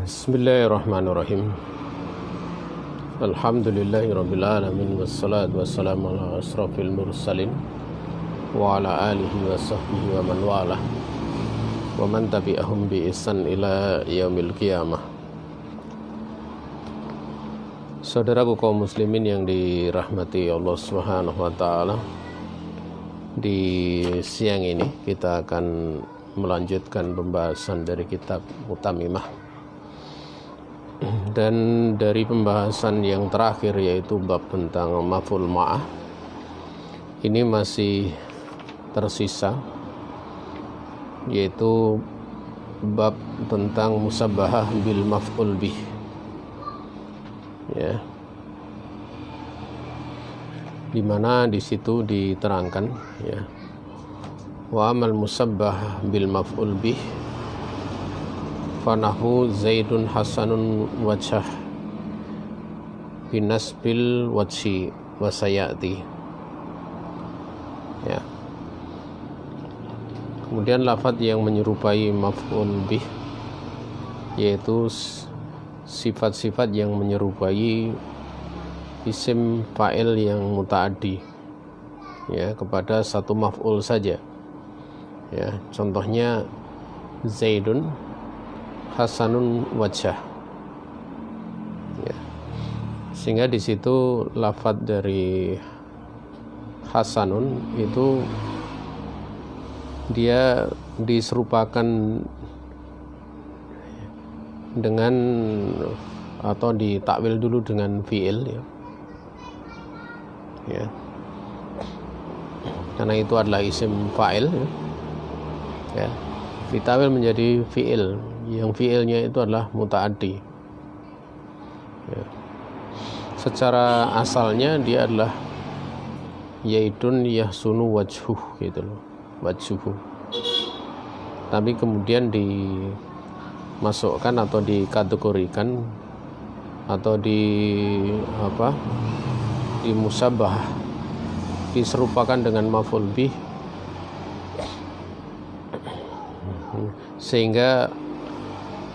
Bismillahirrahmanirrahim. Alhamdulillahirabbil alamin wassalatu wassalamu ala asrofil mursalin wa ala alihi wa sahbihi wa man walah wa man tabi'ahum bi ihsan ila yaumil qiyamah. Saudaraku kaum muslimin yang dirahmati Allah Subhanahu wa taala, di siang ini kita akan melanjutkan pembahasan dari kitab Mutamimah. Dan dari pembahasan yang terakhir, yaitu bab tentang maf'ul ma'ah, ini masih tersisa, yaitu bab tentang musabbahah bil maf'ul bih, ya, dimana di situ diterangkan, ya, wa amal musabbah bil maf'ul bih fanahu Zaidun Hasanun wajah binasbil wajhi wasayati, ya. Kemudian lafadz yang menyerupai maf'ul bih, yaitu sifat-sifat yang menyerupai isim fa'il yang muta'addi, ya, kepada satu maf'ul saja, ya. Contohnya Zaidun Hasanun wajah, ya. Sehingga di situ lafadz dari Hasanun itu dia diserupakan dengan atau ditakwil dulu dengan fi'il, ya, ya. Karena itu adalah isim fa'il, ya, ya. Ditakwil menjadi fi'il, yang fi'ilnya itu adalah muta'addi, ya. Secara asalnya dia adalah yaidun yahsunu wajhuh, gitu loh, wajhuhu. Tapi kemudian dimasukkan atau dikategorikan atau dimusabbah, diserupakan dengan maf'ul bih, sehingga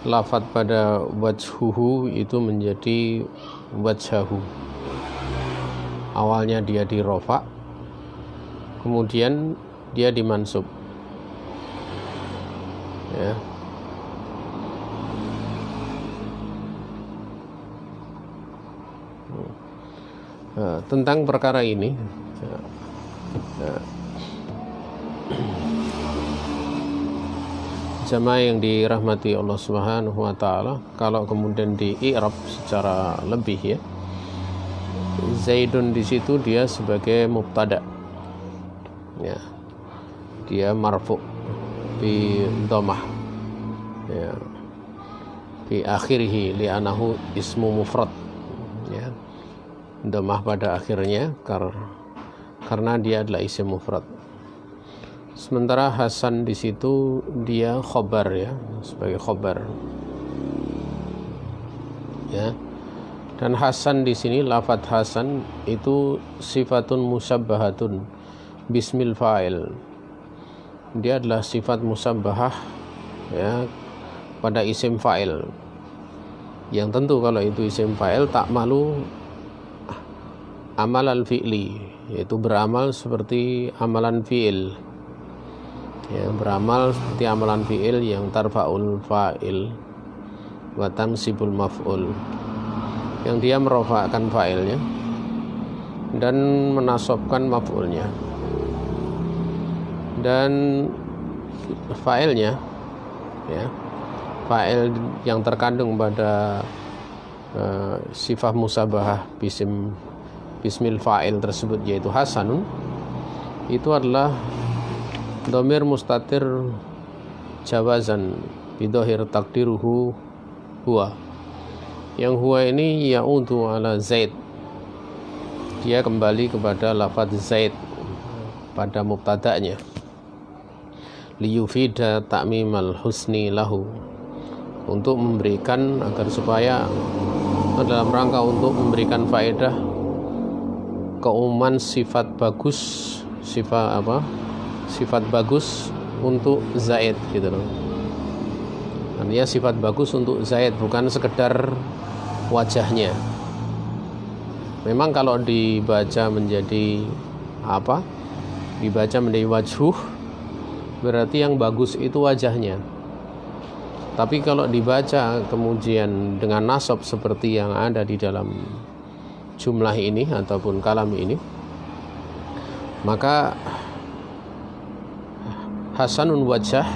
lafadz pada wajhuhu itu menjadi wajhahu. Awalnya dia dirofa, kemudian dia dimansub, ya. Nah, tentang perkara ini, ya, jamaah yang dirahmati Allah Subhanahu wa taala, kalau kemudian di i'rab secara lebih, ya, Zaidun di situ dia sebagai mubtada, ya, dia marfu bi dhammah, ya, bi akhirih li'anahu ismu mufrad, ya, dhammah pada akhirnya karena dia adalah isim mufrad. Sementara Hasan di situ dia khobar, ya, sebagai khobar, ya. Dan Hasan di sini, lafadz Hasan itu sifatun musabbahatun bismil fa'il. Dia adalah sifat musabbahah, ya, pada isim fa'il. Yang tentu kalau itu isim fa'il tak malu amal al-fi'li, yaitu beramal seperti amalan fi'il, ya, beramal seperti amalan fi'il yang tarfa'ul fa'il wa tansibul maf'ul, yang dia merofakkan fa'ilnya dan menasobkan maf'ulnya, dan fa'ilnya, ya, fa'il yang terkandung pada sifat musabahah bismil fa'il tersebut, yaitu Hasanun, itu adalah dhamir mustatir jawazan bidhahir takdiruhu huwa. Yang huwa ini ya'udu ala Zaid, dia kembali kepada lafadz Zaid pada mubtada'nya, liyufida ta'mimal husni lahu, untuk memberikan, agar supaya dalam rangka untuk memberikan faedah keumuman sifat bagus, sifat bagus untuk Zaid, gitu loh. Artinya sifat bagus untuk Zaid, bukan sekedar wajahnya. Memang kalau dibaca menjadi apa? Dibaca menjadi wajhuh, berarti yang bagus itu wajahnya. Tapi kalau dibaca kemudian dengan nasab seperti yang ada di dalam jumlah ini ataupun kalam ini, maka hasanun wajah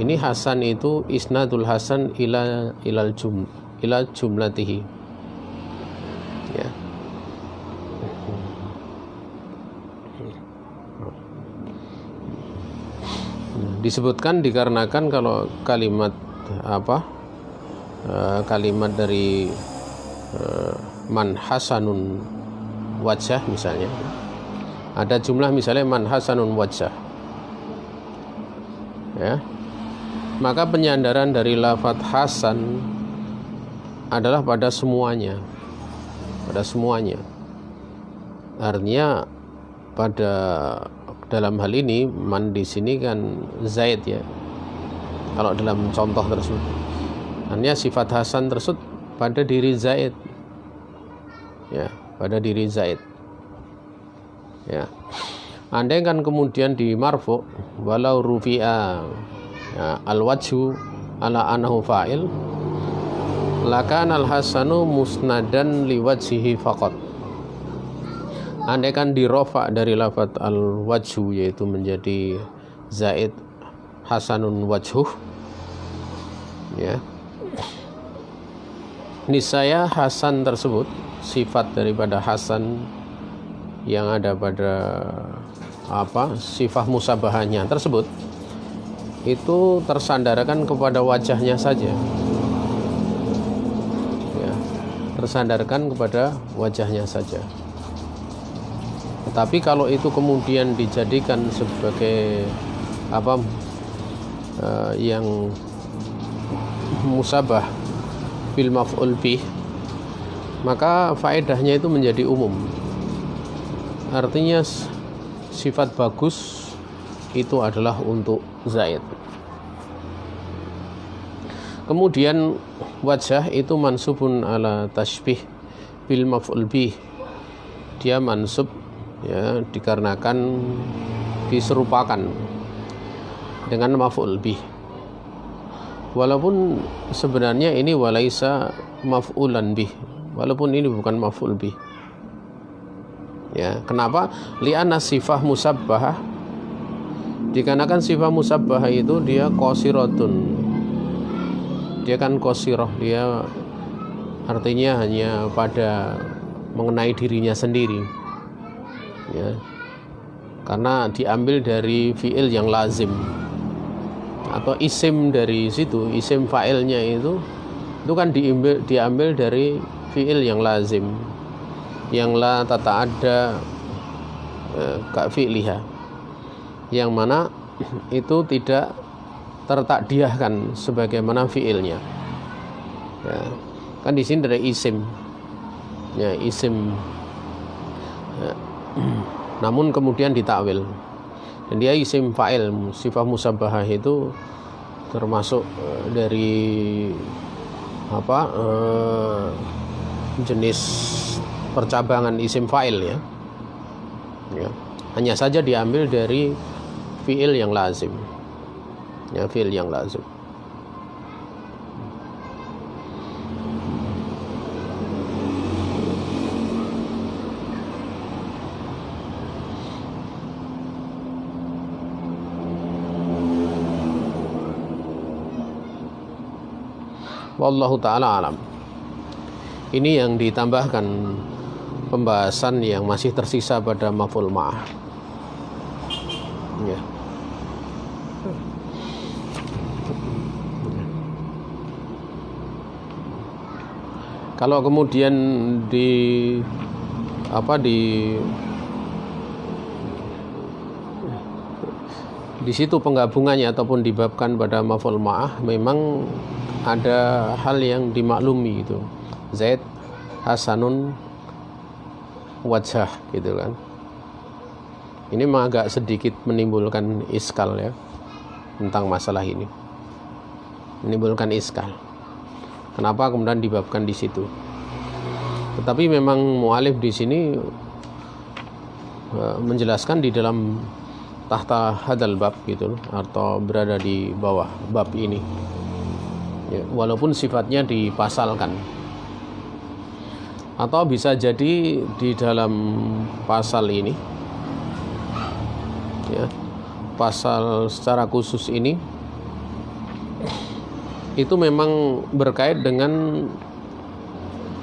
ini, hasan itu isnadul hasan ila jumlatihi, ya. Disebutkan dikarenakan kalau kalimat kalimat dari man hasanun wajah misalnya, ada jumlah misalnya man hasanun wajah, ya, maka penyandaran dari lafadz hasan adalah pada semuanya, artinya pada dalam hal ini man di sini kan Zaid, ya. Kalau dalam contoh tersebut, artinya sifat hasan tersebut pada diri Zaid, ya, pada diri Zaid, ya. Andai kan kemudian di marfu walau rufi'a, ya, al-wajhu ala annahu fa'il, lakan al-hasanu musnadan liwajhihi faqat. Andai kan dirofa dari lafadz al-wajhu, yaitu menjadi Zaid hasanun wajhuh, ya, niscaya hasan tersebut, sifat daripada hasan yang ada pada sifat musabahahnya tersebut, itu tersandarkan kepada wajahnya saja, ya, tersandarkan kepada wajahnya saja. Tapi kalau itu kemudian dijadikan sebagai yang musabah bil maf'ul bih, maka faedahnya itu menjadi umum. Artinya sifat bagus itu adalah untuk Zaid. Kemudian wajah itu mansubun ala tashbih bil maf'ul bih, dia mansub, ya, dikarenakan diserupakan dengan maf'ul bih, walaupun sebenarnya ini walaisa maf'ulan bih, walaupun ini bukan maf'ul bih, ya. Kenapa? Li'anna sifah musabbahah, dikarenakan sifah musabbahah itu dia qasiratun, dia kan qasirah, dia artinya hanya pada mengenai dirinya sendiri, ya, karena diambil dari fi'il yang lazim atau isim dari situ, isim fa'ilnya itu kan diambil dari fi'il yang lazim, yang la tata'adda ka fi'liha, yang mana itu tidak tertakdiahkan sebagaimana fi'ilnya, ya. Kan di sini dari isim, ya, isim, ya, namun kemudian ditakwil, dan dia isim fa'il, sifat musabbahah itu termasuk dari jenis percabangan isim fa'il, ya. Ya, hanya saja diambil dari fi'il yang lazim, ya, fi'il yang lazim. Wallahu ta'ala alam. Ini yang ditambahkan pembahasan yang masih tersisa pada maf'ul ma'ah, ya. Kalau kemudian di situ penggabungannya ataupun dibabkan pada maf'ul ma'ah, memang ada hal yang dimaklumi, itu Zaid hasanun wajah, gitu kan. Ini memang agak sedikit menimbulkan iskal, ya, tentang masalah ini. menimbulkan iskal. Kenapa kemudian dibabkan di situ? Tetapi memang mu'alif di sini menjelaskan di dalam tahta hadal bab gitu, atau berada di bawah bab ini, ya, walaupun sifatnya dipasalkan, atau bisa jadi di dalam pasal ini, ya, pasal secara khusus ini itu memang berkait dengan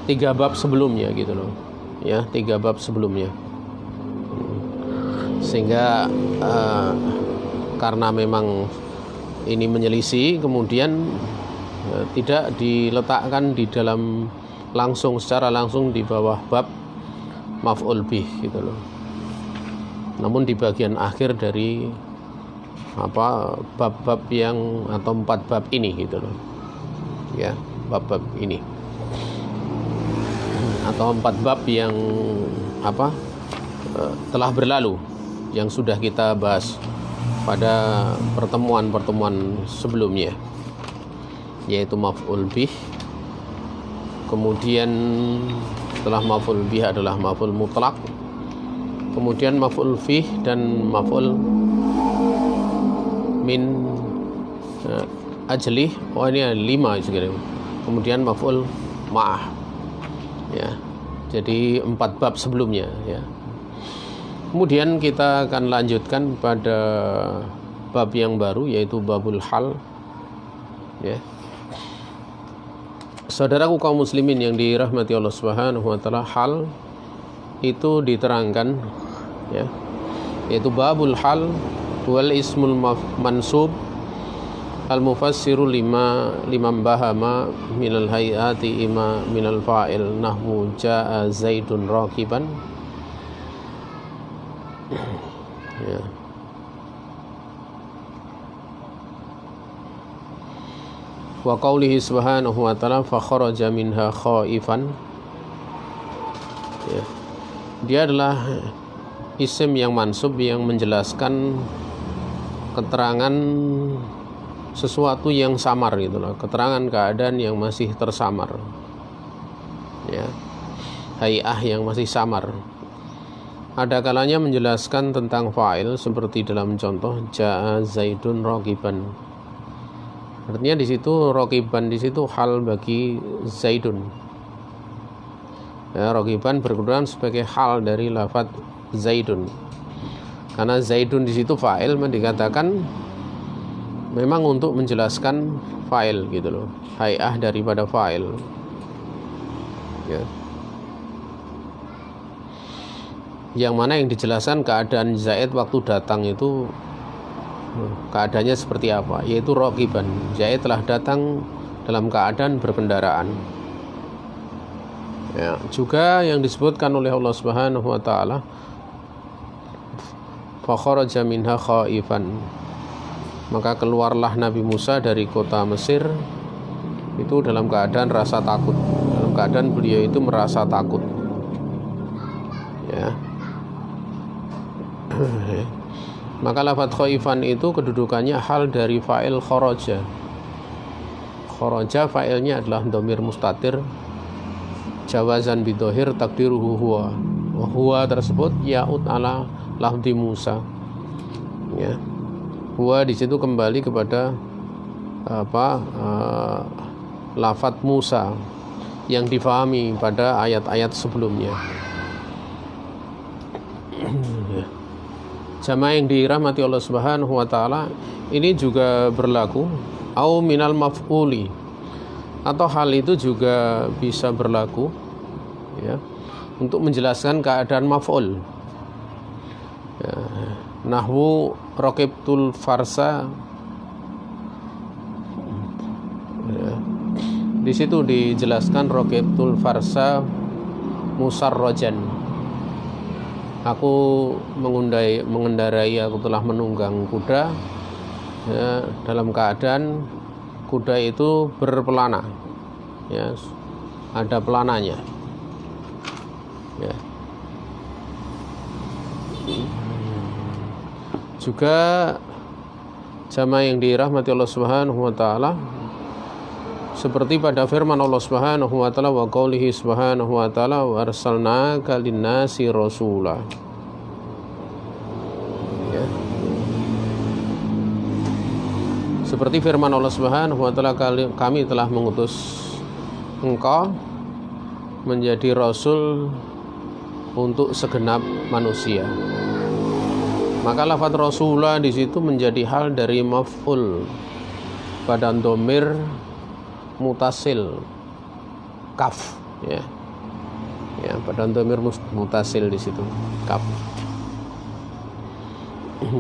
3 bab sebelumnya gitu loh, ya, 3 bab sebelumnya. Sehingga karena memang ini menyelisih, kemudian tidak diletakkan di dalam secara langsung di bawah bab maf'ul bih gitu loh. Namun di bagian akhir dari bab-bab yang atau 4 bab ini gitu loh. Ya, bab-bab ini. Atau 4 bab yang telah berlalu, yang sudah kita bahas pada pertemuan-pertemuan sebelumnya, yaitu maf'ul bih. Kemudian setelah maf'ul bih adalah maf'ul mutlak, kemudian maf'ul fih dan maf'ul min ajlih. Oh, ini ada 5 sebenarnya. Kemudian maf'ul ma'ah, ya. Jadi 4 bab sebelumnya, ya. Kemudian kita akan lanjutkan pada bab yang baru, yaitu babul hal, ya. Saudaraku kaum muslimin yang dirahmati Allah Subhanahu wa taala, hal itu diterangkan, ya, yaitu babul hal wal ismul mansub al mufassiru liman bahama minal hayati ima minal fa'il nahwu jaa zaidun raqiban, ya. Wa qaulihi subhanahu wa ta'ala fa kharaja minha khaifan, ya. Dia adalah isim yang mansub yang menjelaskan keterangan sesuatu yang samar gitu loh, keterangan keadaan yang masih tersamar, ya, hay'ah yang masih samar. Ada kalanya menjelaskan tentang fa'il seperti dalam contoh jaa zaidun raqiban. Artinya di situ raqiban di situ hal bagi zaidun. Ya, raqiban berkedudukan sebagai hal dari lafaz zaidun. Karena zaidun di situ fa'il, dikatakan memang untuk menjelaskan fa'il gitu loh, hay'ah daripada fa'il, ya. Yang mana yang dijelaskan keadaan Zaid waktu datang itu keadaannya seperti apa, yaitu raqiban, Zaid telah datang dalam keadaan berkendaraan, ya. Juga yang disebutkan oleh Allah Subhanahu wa taala fa kharaja minha khaifan, maka keluarlah Nabi Musa dari kota Mesir itu dalam keadaan rasa takut, dalam keadaan beliau itu merasa takut, ya. Maka lafaz khaifan itu kedudukannya hal dari fa'il kharaja. Kharaja fa'ilnya adalah dhamir mustatir jawazan bidhahir takdiruhu huwa. Wa huwa tersebut ya'ud ala lafzi Musa, ya. Huwa di situ kembali kepada lafaz Musa yang difahami pada ayat-ayat sebelumnya. Jamaah yang dirahmati Allah Subhanahu wa taala, ini juga berlaku au minal maf'uli, atau hal itu juga bisa berlaku, ya, untuk menjelaskan keadaan maf'ul, ya. Nahwu raqibtul farsa, ya. Di situ dijelaskan raqibtul farsa musarrajan, aku mengendarai, aku telah menunggang kuda, ya, dalam keadaan kuda itu berpelana, ya, ada pelananya, ya. Juga jamaah yang dirahmati Allah Subhanahu wa taala, seperti pada firman Allah Subhanahu wa taala wa qaulihi subhanahu wa taala wa arsalnaka linnasi rasula. Ya. Seperti firman Allah Subhanahu wa taala, kami telah mengutus engkau menjadi rasul untuk segenap manusia. Maka lafaz rasulah di situ menjadi hal dari maf'ul pada dhamir mutasil kaf, ya pada dhamir mutasil di situ kaf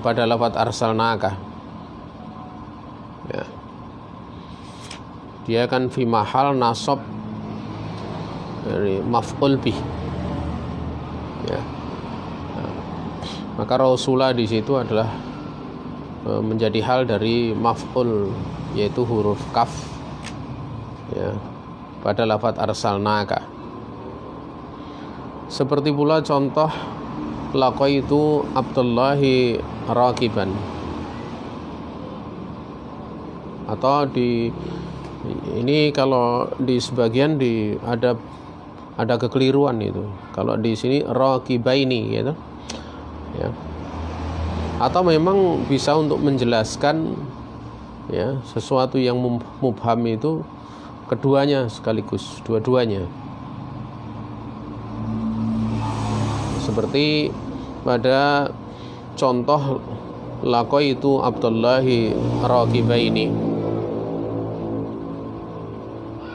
pada lafaz arsalnaka, ya dia kan fi mahal nasab dari maf'ul bih, ya. Maka rasulah di situ adalah menjadi hal dari maf'ul, yaitu huruf kaf, ya, pada lafaz arsalnaka. Seperti pula contoh laqaitu Abdullahi raqiban, atau ini kalau di sebagian ada kekeliruan itu. Kalau di sini raqibaini gitu. Ya. Atau memang bisa untuk menjelaskan, ya, sesuatu yang mubham itu keduanya sekaligus, dua-duanya. Seperti pada contoh laqaitu Abdullahi raqibaini.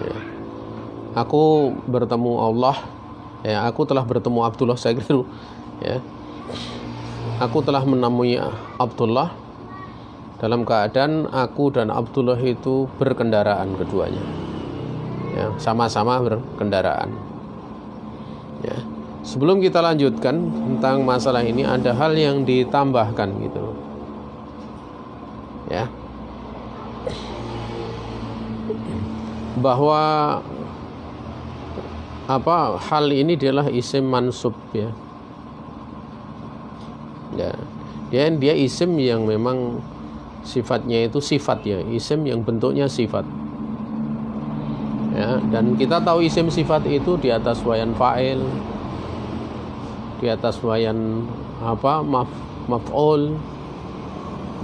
Ya. Aku bertemu Allah, ya, aku telah bertemu Abdullah, saya kira, ya. Aku telah menemui Abdullah dalam keadaan aku dan Abdullah itu berkendaraan keduanya, ya, sama-sama berkendaraan. Ya. Sebelum kita lanjutkan tentang masalah ini, ada hal yang ditambahkan gitu, ya, bahwa hal ini adalah isim mansub, ya. Ya, dia isim yang memang sifatnya itu sifat, ya, isim yang bentuknya sifat, ya. Dan kita tahu isim sifat itu di atas wayan fa'il, di atas wayan maf'ul,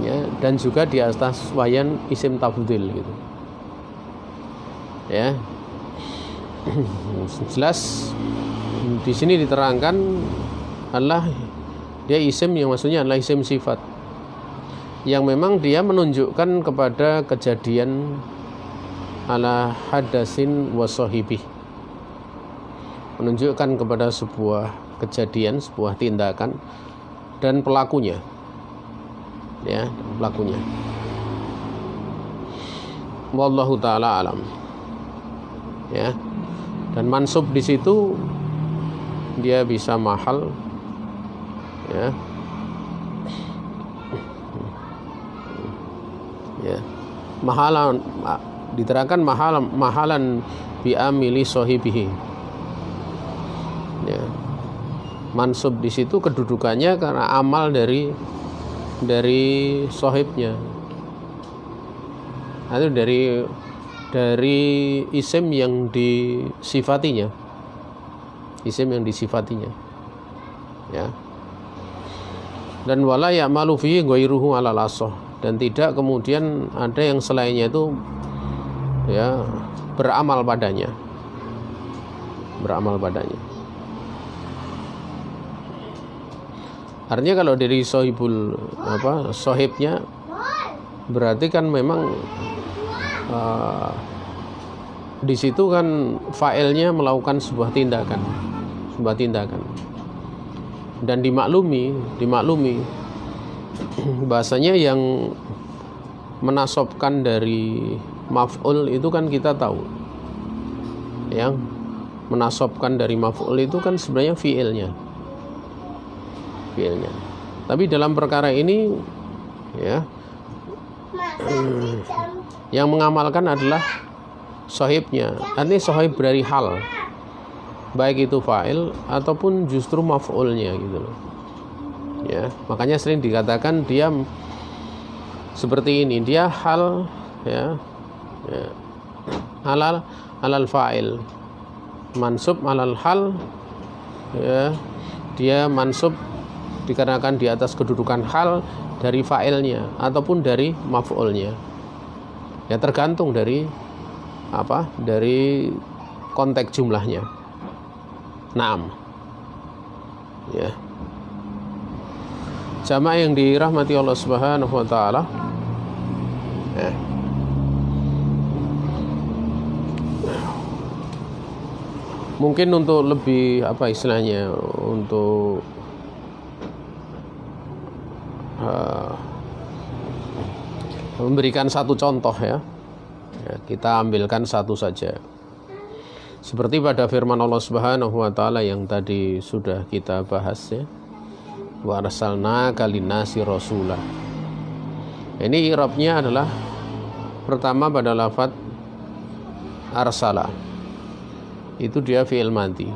ya, dan juga di atas wayan isim tafdhil gitu, ya. Jelas di sini diterangkan adalah dia isim yang maksudnya adalah isim sifat yang memang dia menunjukkan kepada kejadian ala hadasin wa sahibi, menunjukkan kepada sebuah kejadian, sebuah tindakan dan pelakunya, ya, pelakunya. Wallahu taala alam, ya. Dan mansub di situ dia bisa mahal, ya, ya, mahalan, diterangkan mahalan bi amili sahibihi, ya. Mansub di situ kedudukannya karena amal dari sahibnya, atau dari isim yang disifatinya, ya. Dan wala ya'malu fihi ghairuhu 'alal asah, dan tidak kemudian ada yang selainnya itu, ya, beramal padanya. Artinya kalau dari sahibnya berarti kan memang di situ kan fa'ilnya melakukan sebuah tindakan, dan dimaklumi bahasanya yang menasobkan dari maf'ul itu kan kita tahu, yang menasobkan dari maf'ul itu kan sebenarnya fi'ilnya. Tapi dalam perkara ini, ya, yang mengamalkan adalah sahibnya, artinya sahib dari hal, baik itu fa'il ataupun justru maf'ulnya gitu loh, ya. Makanya sering dikatakan dia seperti ini, dia hal, ya, alal fa'il. Mansub alal hal, ya, dia mansub dikarenakan di atas kedudukan hal dari fa'ilnya ataupun dari maf'ulnya. Ya tergantung dari dari konteks jumlahnya. Naam. Ya. Jamaah yang dirahmati Allah Subhanahu wa taala. Ya. Mungkin untuk lebih istilahnya untuk memberikan satu contoh ya, kita ambilkan satu saja. Seperti pada firman Allah Subhanahu wa taala yang tadi sudah kita bahas ya. Wa arsalnaka linnasi rasula. Ini i'rabnya adalah pertama pada lafaz arsala. Itu dia fi'il madhi.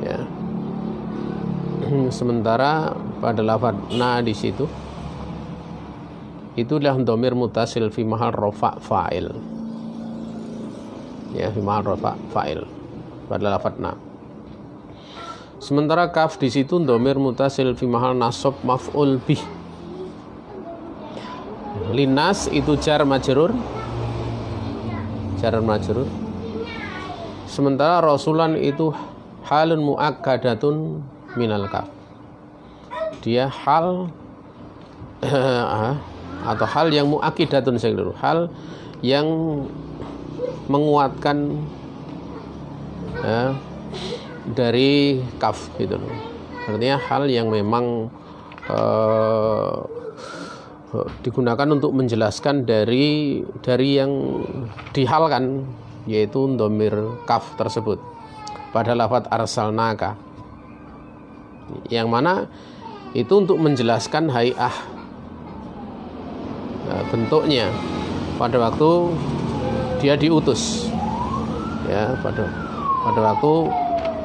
Ya. Sementara pada lafaz na di situ itulah dhamir mutasil fi mahal rafa' fa'il. Ya, fi mahal rafa' fa'il pada lafaz na. Sementara kaf di situ dhamir mutasil fi mahal nasab maf'ul bih. Linas itu jar majrur. Sementara rasulan itu halun muakkadatun minal kaf. Dia hal atau hal yang muakkidatun hal yang menguatkan dari kaf gitu loh. Artinya hal yang memang digunakan untuk menjelaskan dari yang dihalkan, yaitu dhamir kaf tersebut pada lafaz arsalnaka, yang mana itu untuk menjelaskan hay'ah, bentuknya pada waktu dia diutus ya, pada waktu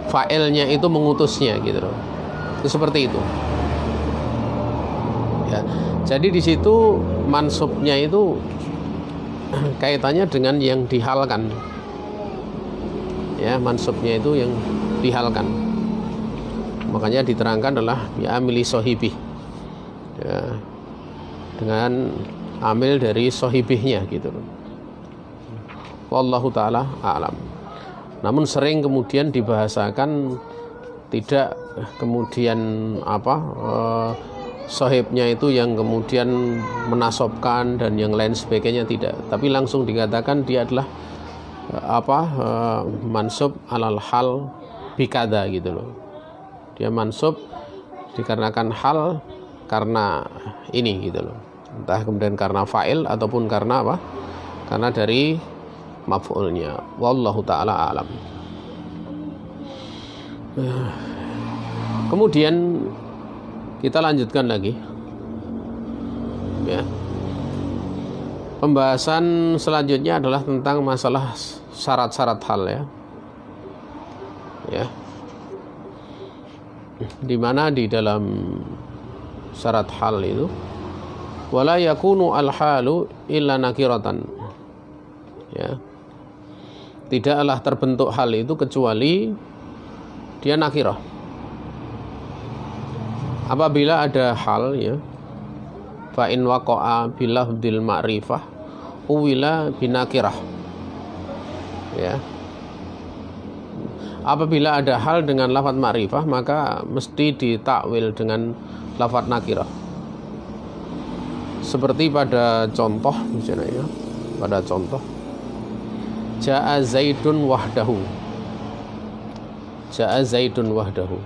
fa'ilnya itu mengutusnya gitu loh. Itu seperti itu ya. Jadi di situ mansubnya itu kaitannya dengan yang dihalkan. Ya, mansubnya itu yang dihalkan. Makanya diterangkan adalah ya amili sohibih. Ya, dengan amil dari sohibihnya gitu. Wallahu ta'ala a'lam. Namun sering kemudian dibahasakan tidak kemudian sohibnya itu yang kemudian menasobkan dan yang lain sebagainya, tidak, tapi langsung dikatakan dia adalah mansub alal hal bikada gitu loh. Dia mansub dikarenakan hal karena ini gitu loh, entah kemudian karena fa'il ataupun karena karena dari maf'ulnya. Wallahu ta'ala a'lam. Kemudian kita lanjutkan lagi ya. Pembahasan selanjutnya adalah tentang masalah syarat-syarat hal ya. Ya. Di mana di dalam syarat hal itu wala yakunu al-halu illa nakiratan. Ya. Tidaklah terbentuk hal itu kecuali dia nakirah. Apabila ada hal ya, fa in waqa'a bilafdil ma'rifah uwila binakirah ya. Apabila ada hal dengan lafaz ma'rifah maka mesti ditakwil dengan lafaz nakirah. Seperti pada contoh misalnya ya, pada contoh Ja'a Zaidun wahdahu. Ja'a Zaidun wahdahu.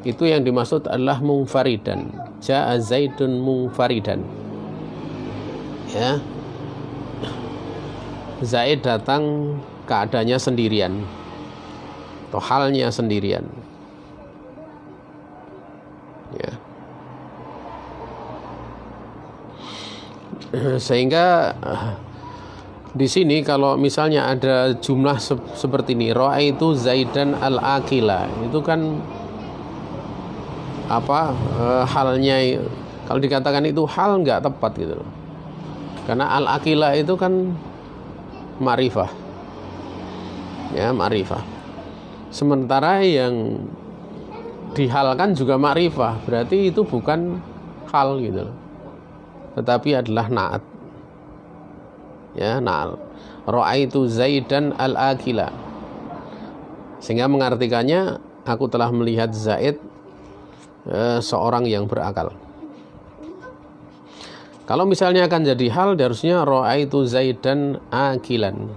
Itu yang dimaksud adalah munfaridan. Ja'a Zaidun munfaridan. Ya. Zaid datang keadaannya sendirian atau halnya sendirian. Ya. Sehingga di sini kalau misalnya ada jumlah seperti ini, ra'aitu Zaidan al-akila, itu kan halnya, kalau dikatakan itu hal nggak tepat gitu loh. Karena al-akila itu kan ma'rifah. Ya, ma'rifah. Sementara yang dihalkan juga ma'rifah, berarti itu bukan hal gitu loh. Tetapi adalah na'at. Ya, na'at. Ra'aitu Zaidan al-akila. Sehingga mengartikannya aku telah melihat Zaid seorang yang berakal. Kalau misalnya akan jadi hal, harusnya ra'aitu Zaidan akilan.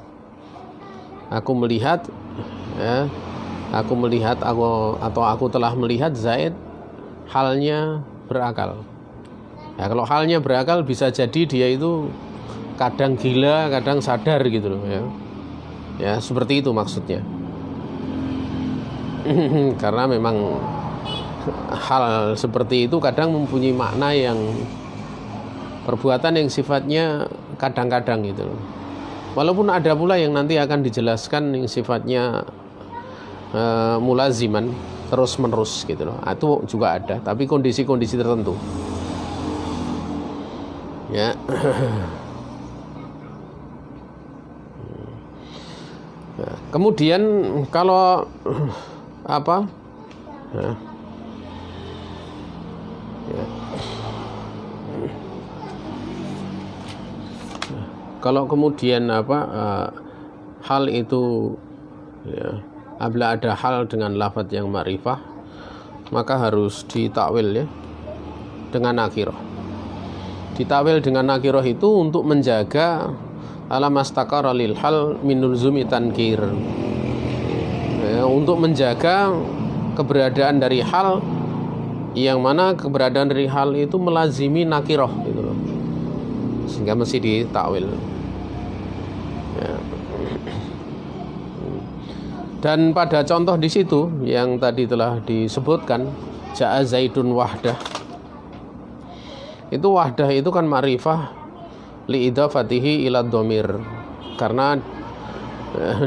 Aku melihat, ya, aku telah melihat Zaid halnya berakal. Ya, kalau halnya berakal bisa jadi dia itu kadang gila, kadang sadar gitu loh, ya. Ya, seperti itu maksudnya. Karena memang hal seperti itu kadang mempunyai makna yang perbuatan yang sifatnya kadang-kadang gitu loh. Walaupun ada pula yang nanti akan dijelaskan yang sifatnya mulaziman, terus-menerus gitu loh. Itu juga ada, tapi kondisi-kondisi tertentu. Ya. Kemudian kalau apa? Ya. Kalau kemudian hal itu, ya, apabila ada hal dengan lafadz yang ma'rifah, maka harus ditakwil, ya, dengan nakirah. Ditakwil dengan nakirah itu untuk menjaga alamastaqara lil hal min nulzumi tankir, ya, untuk menjaga keberadaan dari hal yang mana keberadaan dari hal itu melazimi nakirah gitu loh, sehingga mesti ditakwil. Ya. Dan pada contoh di situ yang tadi telah disebutkan, ja'a Zaidun wahdah, itu wahdah itu kan ma'rifah li'idhafatihi ila dhamir, karena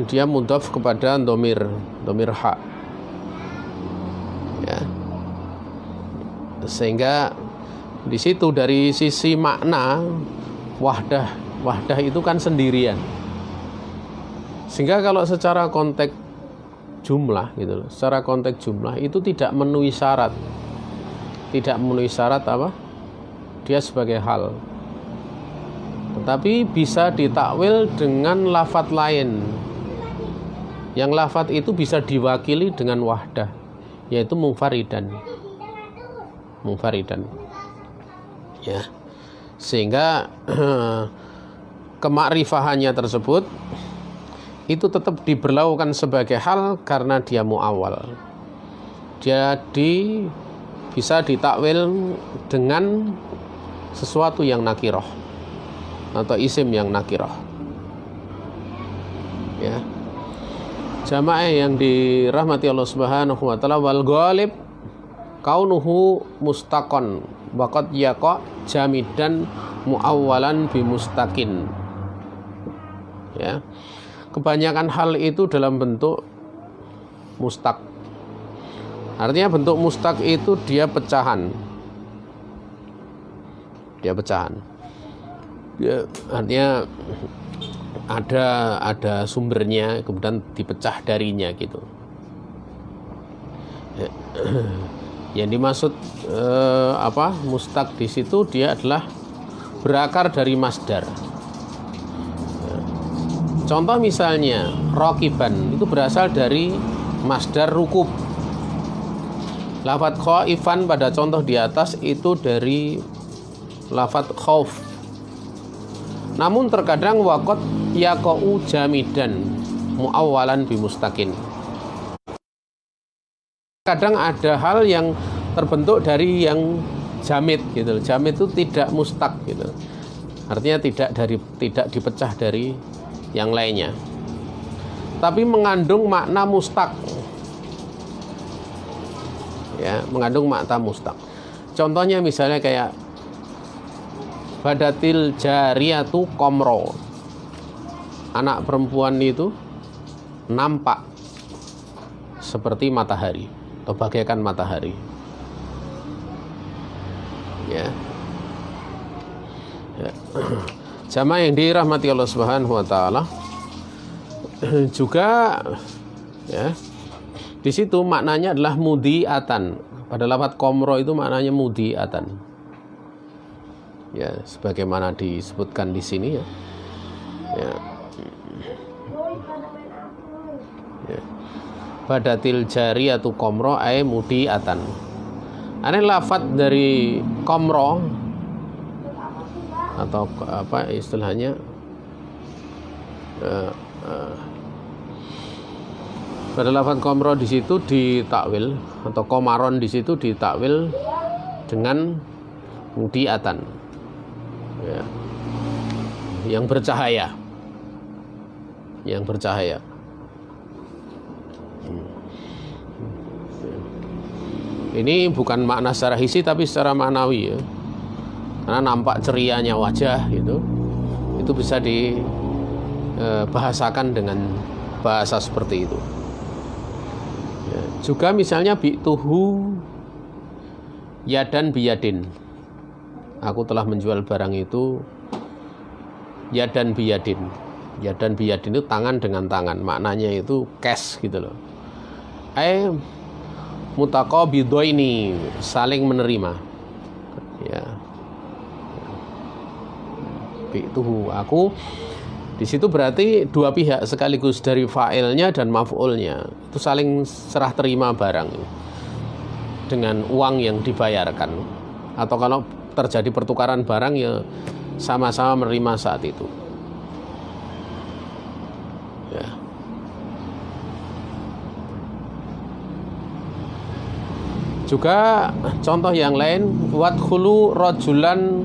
dia mudhaf kepada dhamir hak, ya. Sehingga di situ dari sisi makna wahdah itu kan sendirian. Sehingga kalau secara konteks jumlah gitu loh, secara konteks jumlah itu tidak memenuhi syarat. Tidak memenuhi syarat apa? Dia sebagai hal. Tetapi bisa ditakwil dengan lafadz lain. Yang lafadz itu bisa diwakili dengan wahdah, yaitu munfaridan. Ya. Sehingga kemakrifahannya tersebut itu tetap diberlakukan sebagai hal karena dia muawwal. Jadi bisa ditakwil dengan sesuatu yang nakirah atau isim yang nakirah. Ya. Jamaah yang dirahmati Allah Subhanahu wa taala, wal ghalib kaunuhu mustaqon waqad yaqa jamidan muawwalan bi mustaqin. Ya. Kebanyakan hal itu dalam bentuk mustaq. Artinya bentuk mustaq itu dia pecahan. Dia, artinya ada sumbernya, kemudian dipecah darinya gitu. Yang dimaksud mustaq di situ dia adalah berakar dari masdar. Contoh misalnya raqiban itu berasal dari masdar rukub. Lafadz khaifan pada contoh di atas itu dari lafadz khauf. Namun terkadang waqad yaqau jamidan muawwalan bi mustaqin. Kadang ada hal yang terbentuk dari yang jamid gitu. Jamid itu tidak mustaq gitu. Artinya tidak dipecah dari yang lainnya, tapi mengandung makna mustaq, ya, mengandung makna mustaq. Contohnya misalnya kayak badatil jariyatu komro, anak perempuan itu nampak seperti matahari atau bagaikan matahari, ya. Jamaah yang dirahmati Allah Subhanahu wa taala, juga ya, di situ maknanya adalah mudiatan. Pada lafadz komro itu maknanya mudiatan. Ya, sebagaimana disebutkan di sini ya. Ya. Ya. Badatil jariyatu komro ay mudiatan. Ini lafadz dari komro atau apa istilahnya, pada lafaz komro di situ ditakwil, atau komaron di situ ditakwil dengan mudiatan, ya, yang bercahaya, yang bercahaya. Ini bukan makna secara hisi tapi secara maknawi ya. Karena nampak cerianya wajah gitu, itu bisa dibahasakan dengan bahasa seperti itu ya. Juga misalnya bi'tuhu yadan biyadin, aku telah menjual barang itu yadan biyadin. Yadan biyadin itu tangan dengan tangan, maknanya itu cash gitu loh. Mutaqabidaini, saling menerima ya. Itu aku di situ berarti dua pihak sekaligus, dari fa'ilnya dan maf'ulnya itu saling serah terima barang dengan uang yang dibayarkan, atau kalau terjadi pertukaran barang ya sama-sama menerima saat itu ya. Juga contoh yang lain, wadkhulu rajulan,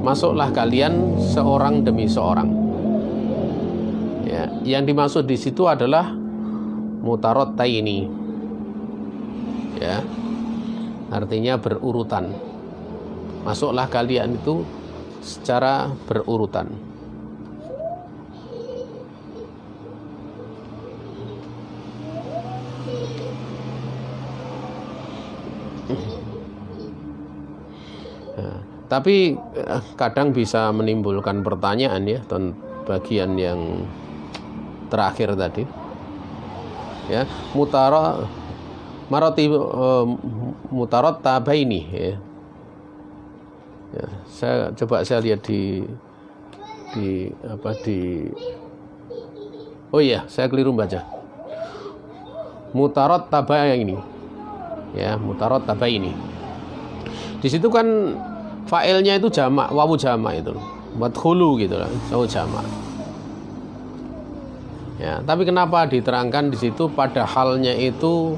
masuklah kalian seorang demi seorang. Ya, yang dimaksud di situ adalah mutarottaini. Ya, artinya berurutan. Masuklah kalian itu secara berurutan. Tapi kadang bisa menimbulkan pertanyaan ya, bagian yang terakhir tadi ya, mutarot tabaini ya. Ya, saya lihat di oh iya, saya keliru baca. Mutarot tabaini ya, mutarot tabaini. Di situ kan fa'ilnya itu jamak, wawu jamak itu, wadkhulu gitu lah, wawu jamak. Ya, tapi kenapa diterangkan di situ pada halnya itu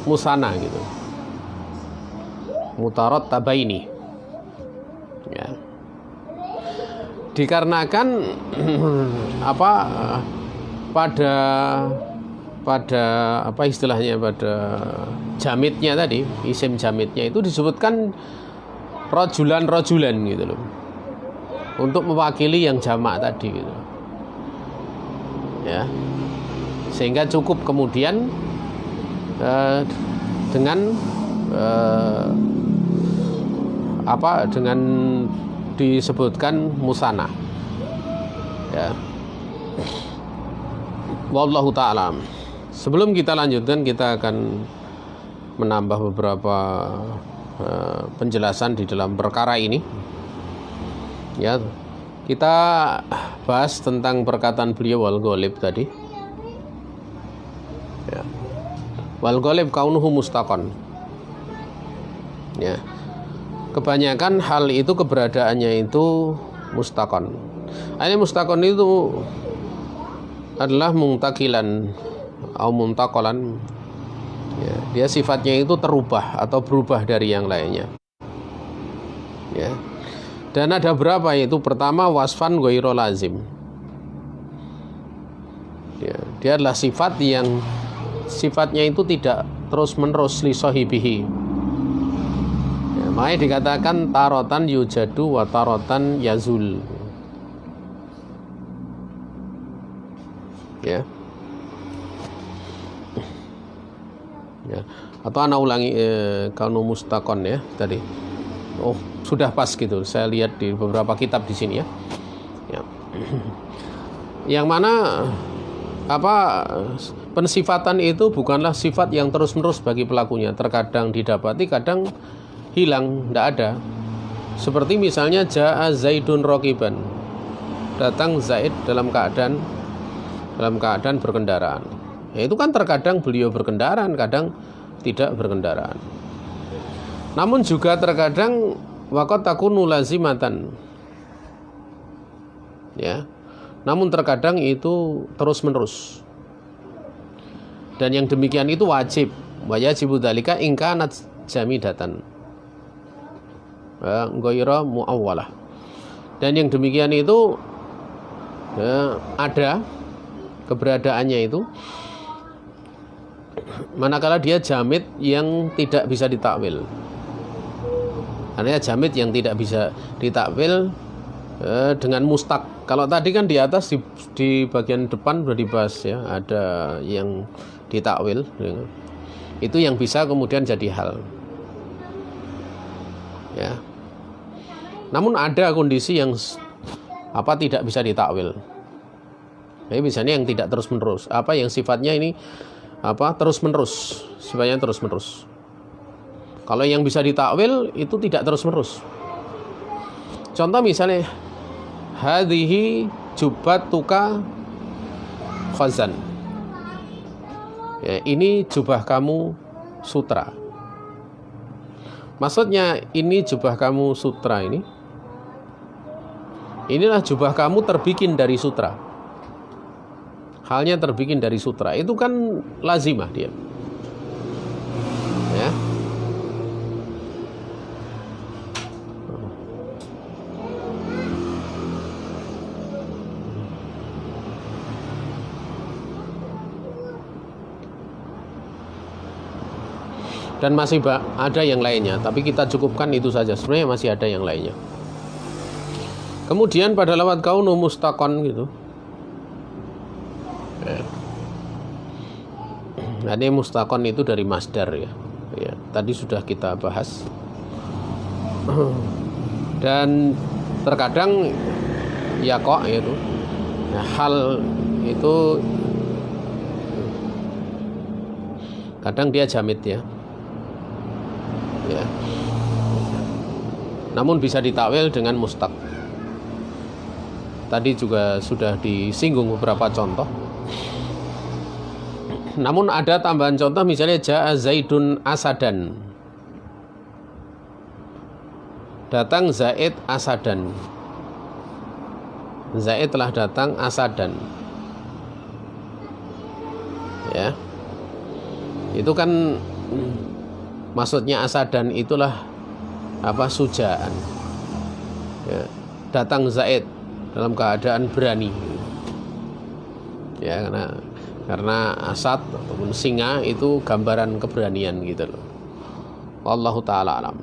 musanna gitu, mutarat tabaini. Ya, dikarenakan apa, pada apa istilahnya, pada jamitnya tadi, isim jamitnya itu disebutkan rojulan gitu loh, untuk mewakili yang jamak tadi gitu ya, sehingga cukup kemudian dengan dengan disebutkan musanna ya. Wallahu ta'ala. Sebelum kita lanjutkan, kita akan menambah beberapa penjelasan di dalam perkara ini ya. Kita bahas tentang perkataan beliau wal ghalib tadi ya. Wal ghalib kaunuhu mustaqon ya, kebanyakan hal itu keberadaannya itu mustaqon. Ini mustaqon itu adalah muntakilan atau muntakolan ya, dia sifatnya itu terubah atau berubah dari yang lainnya ya. Dan ada berapa, yaitu pertama wasfan ghairu lazim ya, dia adalah sifat yang sifatnya itu tidak terus menerus li sahibihi ya, makanya dikatakan tarotan yujadu wa tarotan yazul ya. Ya, atau ana ulangi kaunu mustaqon ya tadi. Oh, sudah pas gitu. Saya lihat di beberapa kitab di sini ya. Ya. Yang mana pensifatan itu bukanlah sifat yang terus-menerus bagi pelakunya. Terkadang didapati, kadang hilang, tidak ada. Seperti misalnya Ja'a Zaidun Rokiban, datang Zaid dalam keadaan berkendaraan. Ya, itu kan terkadang beliau berkendaraan, kadang tidak berkendaraan. Namun juga terkadang waqad takunu lazimatan. Ya. Namun terkadang itu terus-menerus. Dan yang demikian itu wajib. Wa yajibu dzalika in kanat jamidatan. Ghairu muawwalah. Dan yang demikian itu ada keberadaannya itu manakala dia jamid yang tidak bisa ditakwil. Artinya jamid yang tidak bisa ditakwil dengan mustaq. Kalau tadi kan di atas di bagian depan sudah dibahas ya, ada yang ditakwil ya. Itu yang bisa kemudian jadi hal ya. Namun ada kondisi yang tidak bisa ditakwil. Jadi misalnya yang tidak terus menerus, yang sifatnya ini terus menerus, sifatnya terus menerus. Kalau yang bisa ditakwil itu tidak terus menerus. Contoh misalnya hadhihi jubbatuka khazan. Ya, ini jubah kamu sutra. Maksudnya ini jubah kamu sutra ini. Inilah jubah kamu terbikin dari sutra. Halnya terbikin dari sutra. Itu kan lazimah dia. Ya. Dan masih ada yang lainnya, tapi kita cukupkan itu saja. Sebenarnya masih ada yang lainnya. Kemudian pada lafaz kaunu mustaqon gitu. Nah, ini mustaqon itu dari masdar ya. Ya, tadi sudah kita bahas. Dan terkadang ya kok itu. Nah, hal itu kadang dia jamid ya. Ya. Namun bisa ditakwil dengan mustaq. Tadi juga sudah disinggung beberapa contoh. Namun ada tambahan contoh, misalnya Ja'a Zaidun Asadan. Datang Zaid Asadan. Zaid telah datang Asadan. Ya. Itu kan maksudnya Asadan itulah sujaan. Ya, datang Zaid dalam keadaan berani. Ya, karena asad ataupun singa itu gambaran keberanian gitu loh. Wallahu taala alam.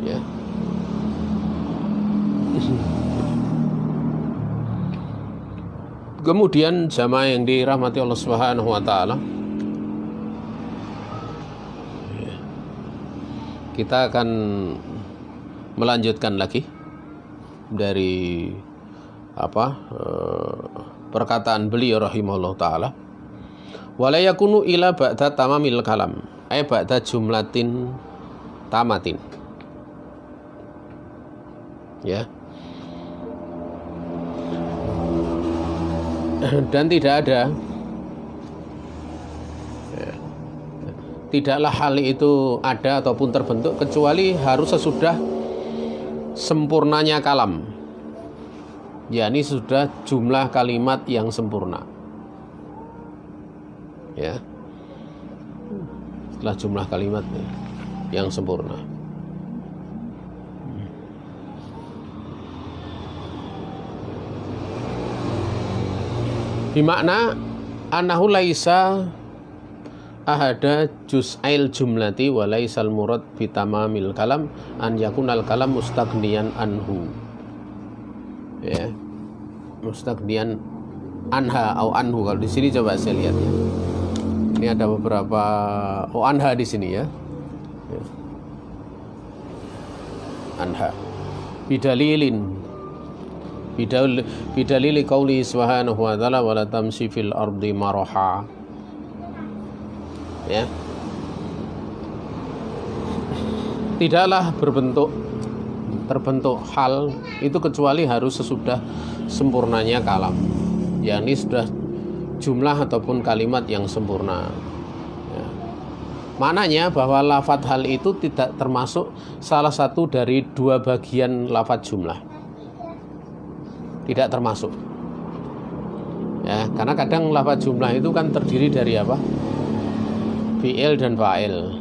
Ya. Kemudian jamaah yang dirahmati Allah Subhanahu wa taala, kita akan melanjutkan lagi dari perkataan beliau rahimahullah taala. Wala yakunu ila ba'da tamamil kalam, ay ba'da jumlatin tamatin. Ya. Dan tidak ada, tidaklah hal itu ada ataupun terbentuk kecuali harus sesudah sempurnanya kalam, yakni sudah jumlah kalimat yang sempurna. Ya, setelah jumlah kalimat yang sempurna. Bimakna annahu laisa ahada juz'ail jumlati wa laisal murad bitamamil kalam an yakunal kalam mustaghniyan anhu. Ya, mustaghniyan anha atau anhu. Kalau di sini coba saya lihat ya. Ini ada beberapa anha di sini ya. Ya. anha bidalili qauli subhanahu wa ta'ala wala tamshi fil ardi maraha. Ya. Tidaklah terbentuk hal itu kecuali harus sesudah sempurnanya kalam, yakni sudah jumlah ataupun kalimat yang sempurna. Ya. Maknanya bahwa lafadz hal itu tidak termasuk salah satu dari dua bagian lafadz jumlah. Tidak termasuk. Ya, karena kadang lafadz jumlah itu kan terdiri dari apa? Fi'il dan fa'il.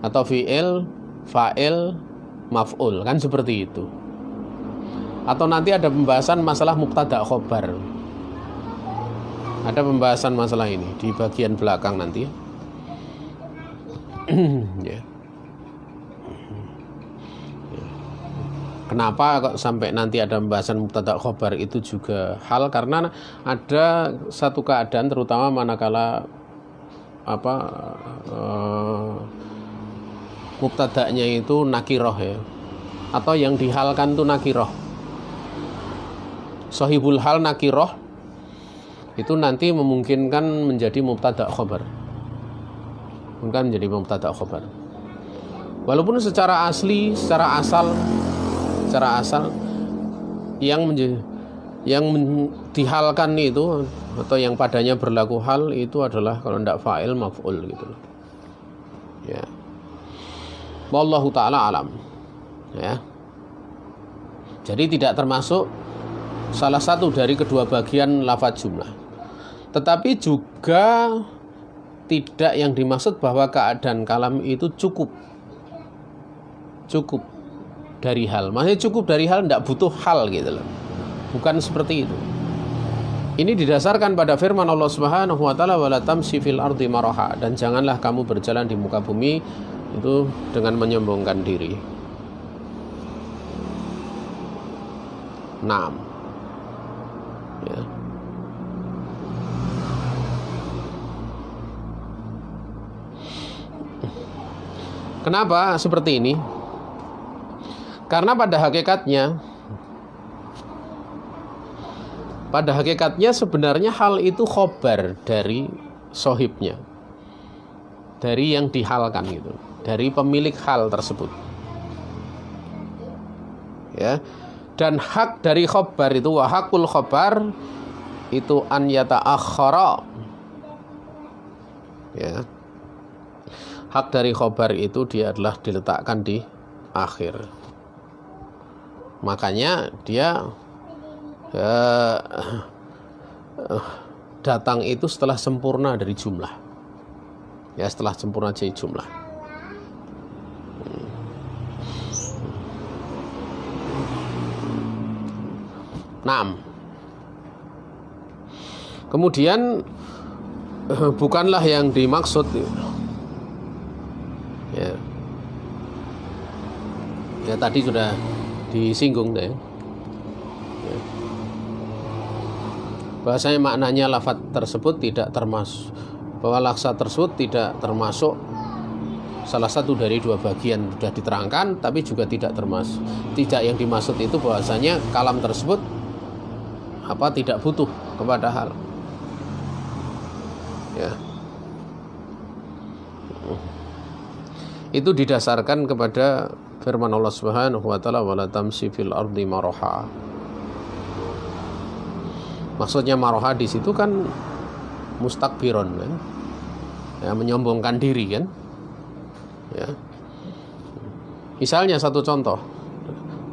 Atau fi'il, fa'il, maf'ul, kan seperti itu. Atau nanti ada pembahasan masalah mubtada khobar. Ada pembahasan masalah ini di bagian belakang nanti. Ya. Kenapa kok sampai nanti ada pembahasan mubtada khobar itu juga hal, karena ada satu keadaan terutama manakala mubtada'nya itu nakiroh ya, atau yang dihalkan itu nakiroh. Sohibul hal nakiroh itu nanti memungkinkan menjadi mubtada khobar, mungkin menjadi mubtada khobar. Walaupun secara asal yang dihalkan itu atau yang padanya berlaku hal itu adalah kalau tidak fa'il maf'ul gitu loh. Ya. Wallahu ta'ala alam. Ya. Jadi tidak termasuk salah satu dari kedua bagian lafadz jumlah. Tetapi juga tidak yang dimaksud bahwa keadaan kalam itu cukup dari hal. Maksudnya cukup dari hal, tidak butuh hal gitu loh. Bukan seperti itu. Ini didasarkan pada firman Allah Subhanahu wa taala wala tamshi fil ardi maraha, dan janganlah kamu berjalan di muka bumi itu dengan menyombongkan diri. Naam. Ya. Kenapa seperti ini? Karena pada hakikatnya sebenarnya hal itu khobar dari sohibnya, dari yang dihalkan gitu, dari pemilik hal tersebut. Ya. Dan hak dari khobar itu, wa hakul khobar itu an yata'akhkhara. Ya. Hak dari khobar itu dia adalah diletakkan di akhir. Makanya dia datang itu setelah sempurna dari jumlah. Ya, setelah sempurna dari jumlah. Naam. Kemudian bukanlah yang dimaksud ya. Ya tadi sudah disinggung deh. Ya. Bahasanya maknanya lafaz tersebut tidak termasuk, bahwa laksa tersebut tidak termasuk salah satu dari dua bagian sudah diterangkan, tapi juga tidak termasuk, tidak yang dimaksud itu bahwasanya kalam tersebut tidak butuh kepada hal. Ya. Itu didasarkan kepada firman Allah Subhanahu wa taala wala tamshi fil ardi maraha. Maksudnya maraha di situ kan mustakbiron kan. Ya, menyombongkan diri kan. Ya. Misalnya satu contoh.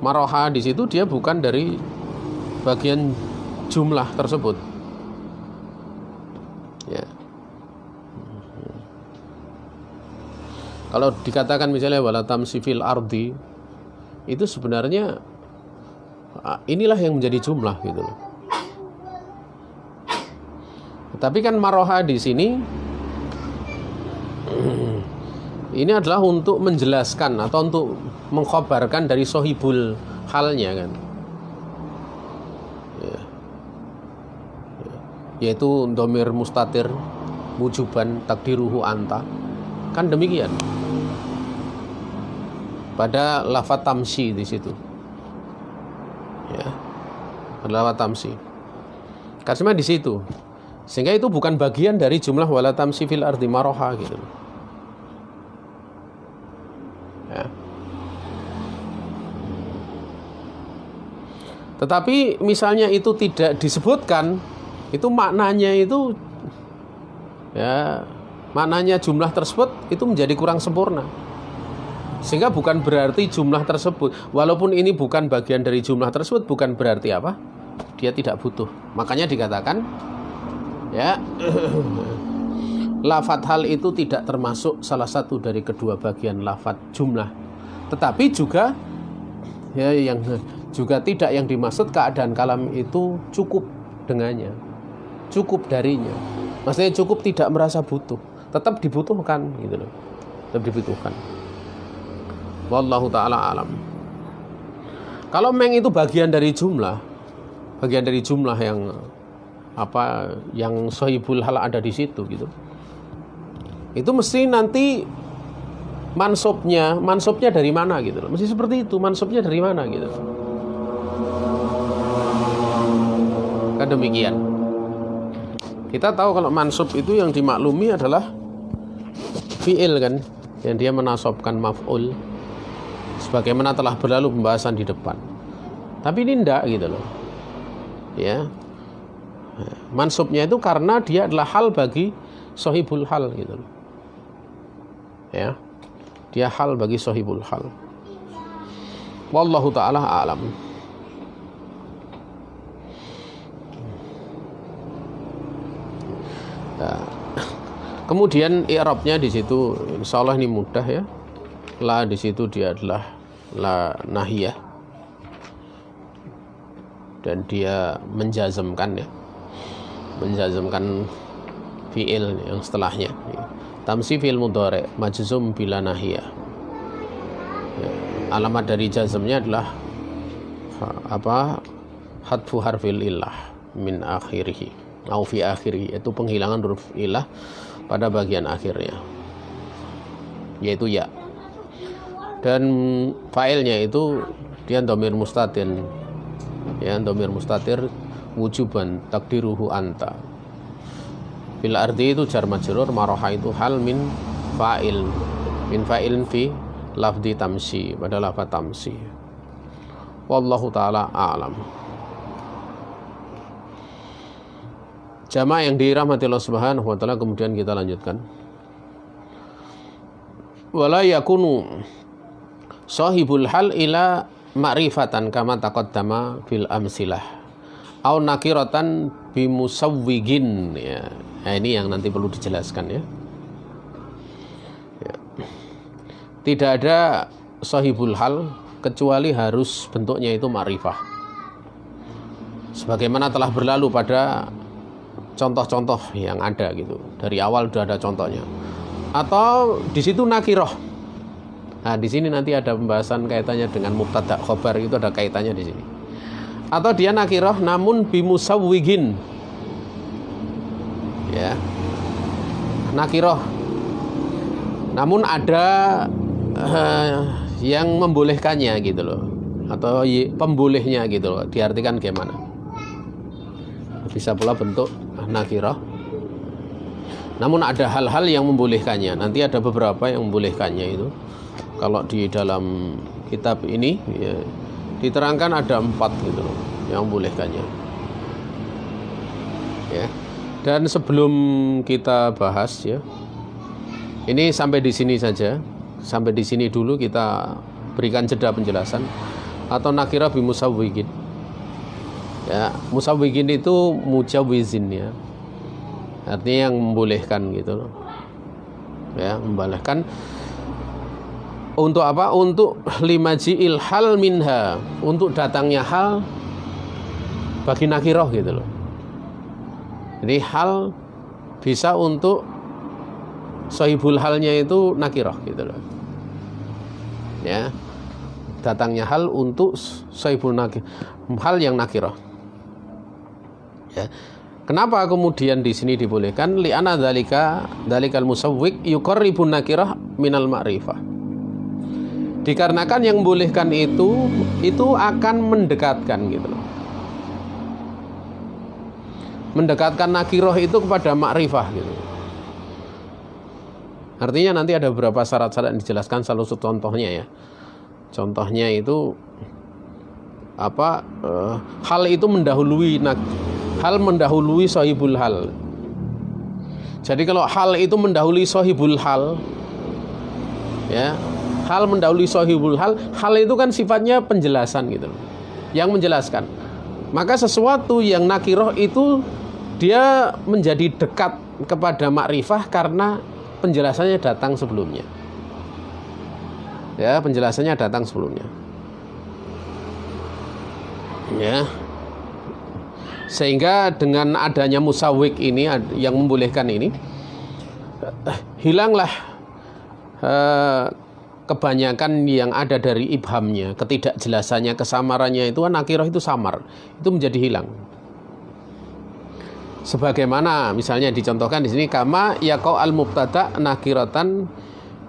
Maraha di situ dia bukan dari bagian jumlah tersebut. Ya. Kalau dikatakan misalnya wala tamshi fil ardi, itu sebenarnya inilah yang menjadi jumlah gitu loh. Tapi kan maroha di sini ini adalah untuk menjelaskan atau untuk mengkhabarkan dari sohibul halnya kan. Ya. Yaitu dhamir mustatir wujuban takdiruhu anta. Kan demikian. pada lafadz tamshi di situ. Ya. Pada lafadz tamshi. Karena di situ. Sehingga itu bukan bagian dari jumlah wala tamshi fil ardi maraha gitu. Ya. Tetapi misalnya itu tidak disebutkan, itu maknanya itu ya, maknanya jumlah tersebut itu menjadi kurang sempurna. Sehingga bukan berarti jumlah tersebut, walaupun ini bukan bagian dari jumlah tersebut, bukan berarti apa? Dia tidak butuh. Makanya dikatakan ya lafadz hal itu tidak termasuk salah satu dari kedua bagian lafadz jumlah. Tetapi juga ya yang juga tidak yang dimaksud keadaan kalam itu cukup dengannya, cukup darinya. Maksudnya cukup tidak merasa butuh, tetap dibutuhkan gitu loh, tetap dibutuhkan. Wallahu ta'ala alam. Kalau memang itu bagian dari jumlah yang apa, yang sahibul hal ada di situ gitu, itu mesti nanti mansubnya dari mana gitu loh, mesti seperti itu, mansubnya dari mana gitu. Kan demikian. Kita tahu kalau mansub itu yang dimaklumi adalah fi'il kan, yang dia menasobkan maf'ul, sebagaimana telah berlalu pembahasan di depan. Tapi ini enggak gitu loh. Ya. Mansubnya itu karena dia adalah hal bagi sahibul hal gitu loh. Ya. Dia hal bagi sahibul hal. Wallahu ta'ala a'lam. Nah, kemudian i'rabnya di situ insyaallah ini mudah ya. La di situ dia adalah la nahiyah. Dan dia menjazmkan ya. Menjazmkan fi'il yang setelahnya. Tamsi fi'il mudhari' majzum bila nahiyah. Ya, alamat dari jazmnya adalah apa? Hadfu harfil illah min akhirih. Au fi akhirih, itu penghilangan huruf ilah pada bagian akhirnya, yaitu ya. Dan fa'ilnya itu dia dhamir mustatir, ya, dhamir mustatir wujuban takdiruhu anta. Fil ardi itu jar majrur, maraha itu hal min fa'il, min fa'ilin fi lafdi tamsi, pada lafaz tamsi. Wallahu ta'ala a'lam. Jamaah yang dirahmati Allah Subhanahu wa taala, kemudian kita lanjutkan. Wala yakunu sahibul hal ila ma'rifatan kama taqaddama fil amsilah au nakiratan bimusawwigin ya. Nah, ini yang nanti perlu dijelaskan ya. Ya. Tidak ada sahibul hal kecuali harus bentuknya itu ma'rifah. Sebagaimana telah berlalu pada contoh-contoh yang ada gitu. Dari awal sudah ada contohnya. Atau di situ nakirah. Nah, di sini nanti ada pembahasan kaitannya dengan mubtada khobar, itu ada kaitannya di sini. Atau dia nakirah namun bimusawwigin. Ya. Nakirah. Namun ada yang membolehkannya gitu loh. Atau pembolehnya gitu loh. Diartikan gimana? Bisa pula bentuk nakirah. Namun ada hal-hal yang membolehkannya. Nanti ada beberapa yang membolehkannya itu. Kalau di dalam kitab ini ya, diterangkan ada 4 gitu loh yang membolehkannya. Ya. Dan sebelum kita bahas ya, ini sampai di sini saja. Sampai di sini dulu kita berikan jeda penjelasan. Atau nakirah bimusawwigin. Ya, musawwigin itu mujawizin ya. Artinya yang membolehkan gitu loh. Ya, membolehkan untuk apa? Untuk limaji'il hal minha, untuk datangnya hal bagi nakirah gitu loh. Jadi hal bisa untuk sahibul halnya itu nakirah gitu loh. Ya. Datangnya hal untuk sahibul nakirah, hal yang nakirah. Ya. Kenapa kemudian di sini dibolehkan? Li'anna dalikal musawwik yuqarribun nakirah minal ma'rifah. Dikarenakan yang membolehkan itu akan mendekatkan gitu loh. Mendekatkan nakiroh itu kepada makrifah gitu. Artinya nanti ada beberapa syarat-syarat yang dijelaskan, salah satu contohnya ya. Contohnya itu hal itu mendahului sahibul hal. Jadi kalau hal itu mendahului sahibul hal, ya, hal mendahului sahibul hal itu kan sifatnya penjelasan gitu, yang menjelaskan. Maka sesuatu yang nakiroh itu dia menjadi dekat kepada makrifah karena penjelasannya datang sebelumnya. Ya, penjelasannya datang sebelumnya. Ya. Sehingga dengan adanya musawwik ini yang membolehkan ini, hilanglah kebanyakan yang ada dari ibhamnya, ketidakjelasannya, kesamarannya itu kan nakiroh itu samar, itu menjadi hilang. Sebagaimana misalnya dicontohkan di sini, kama yaqau al mubtada nakiratan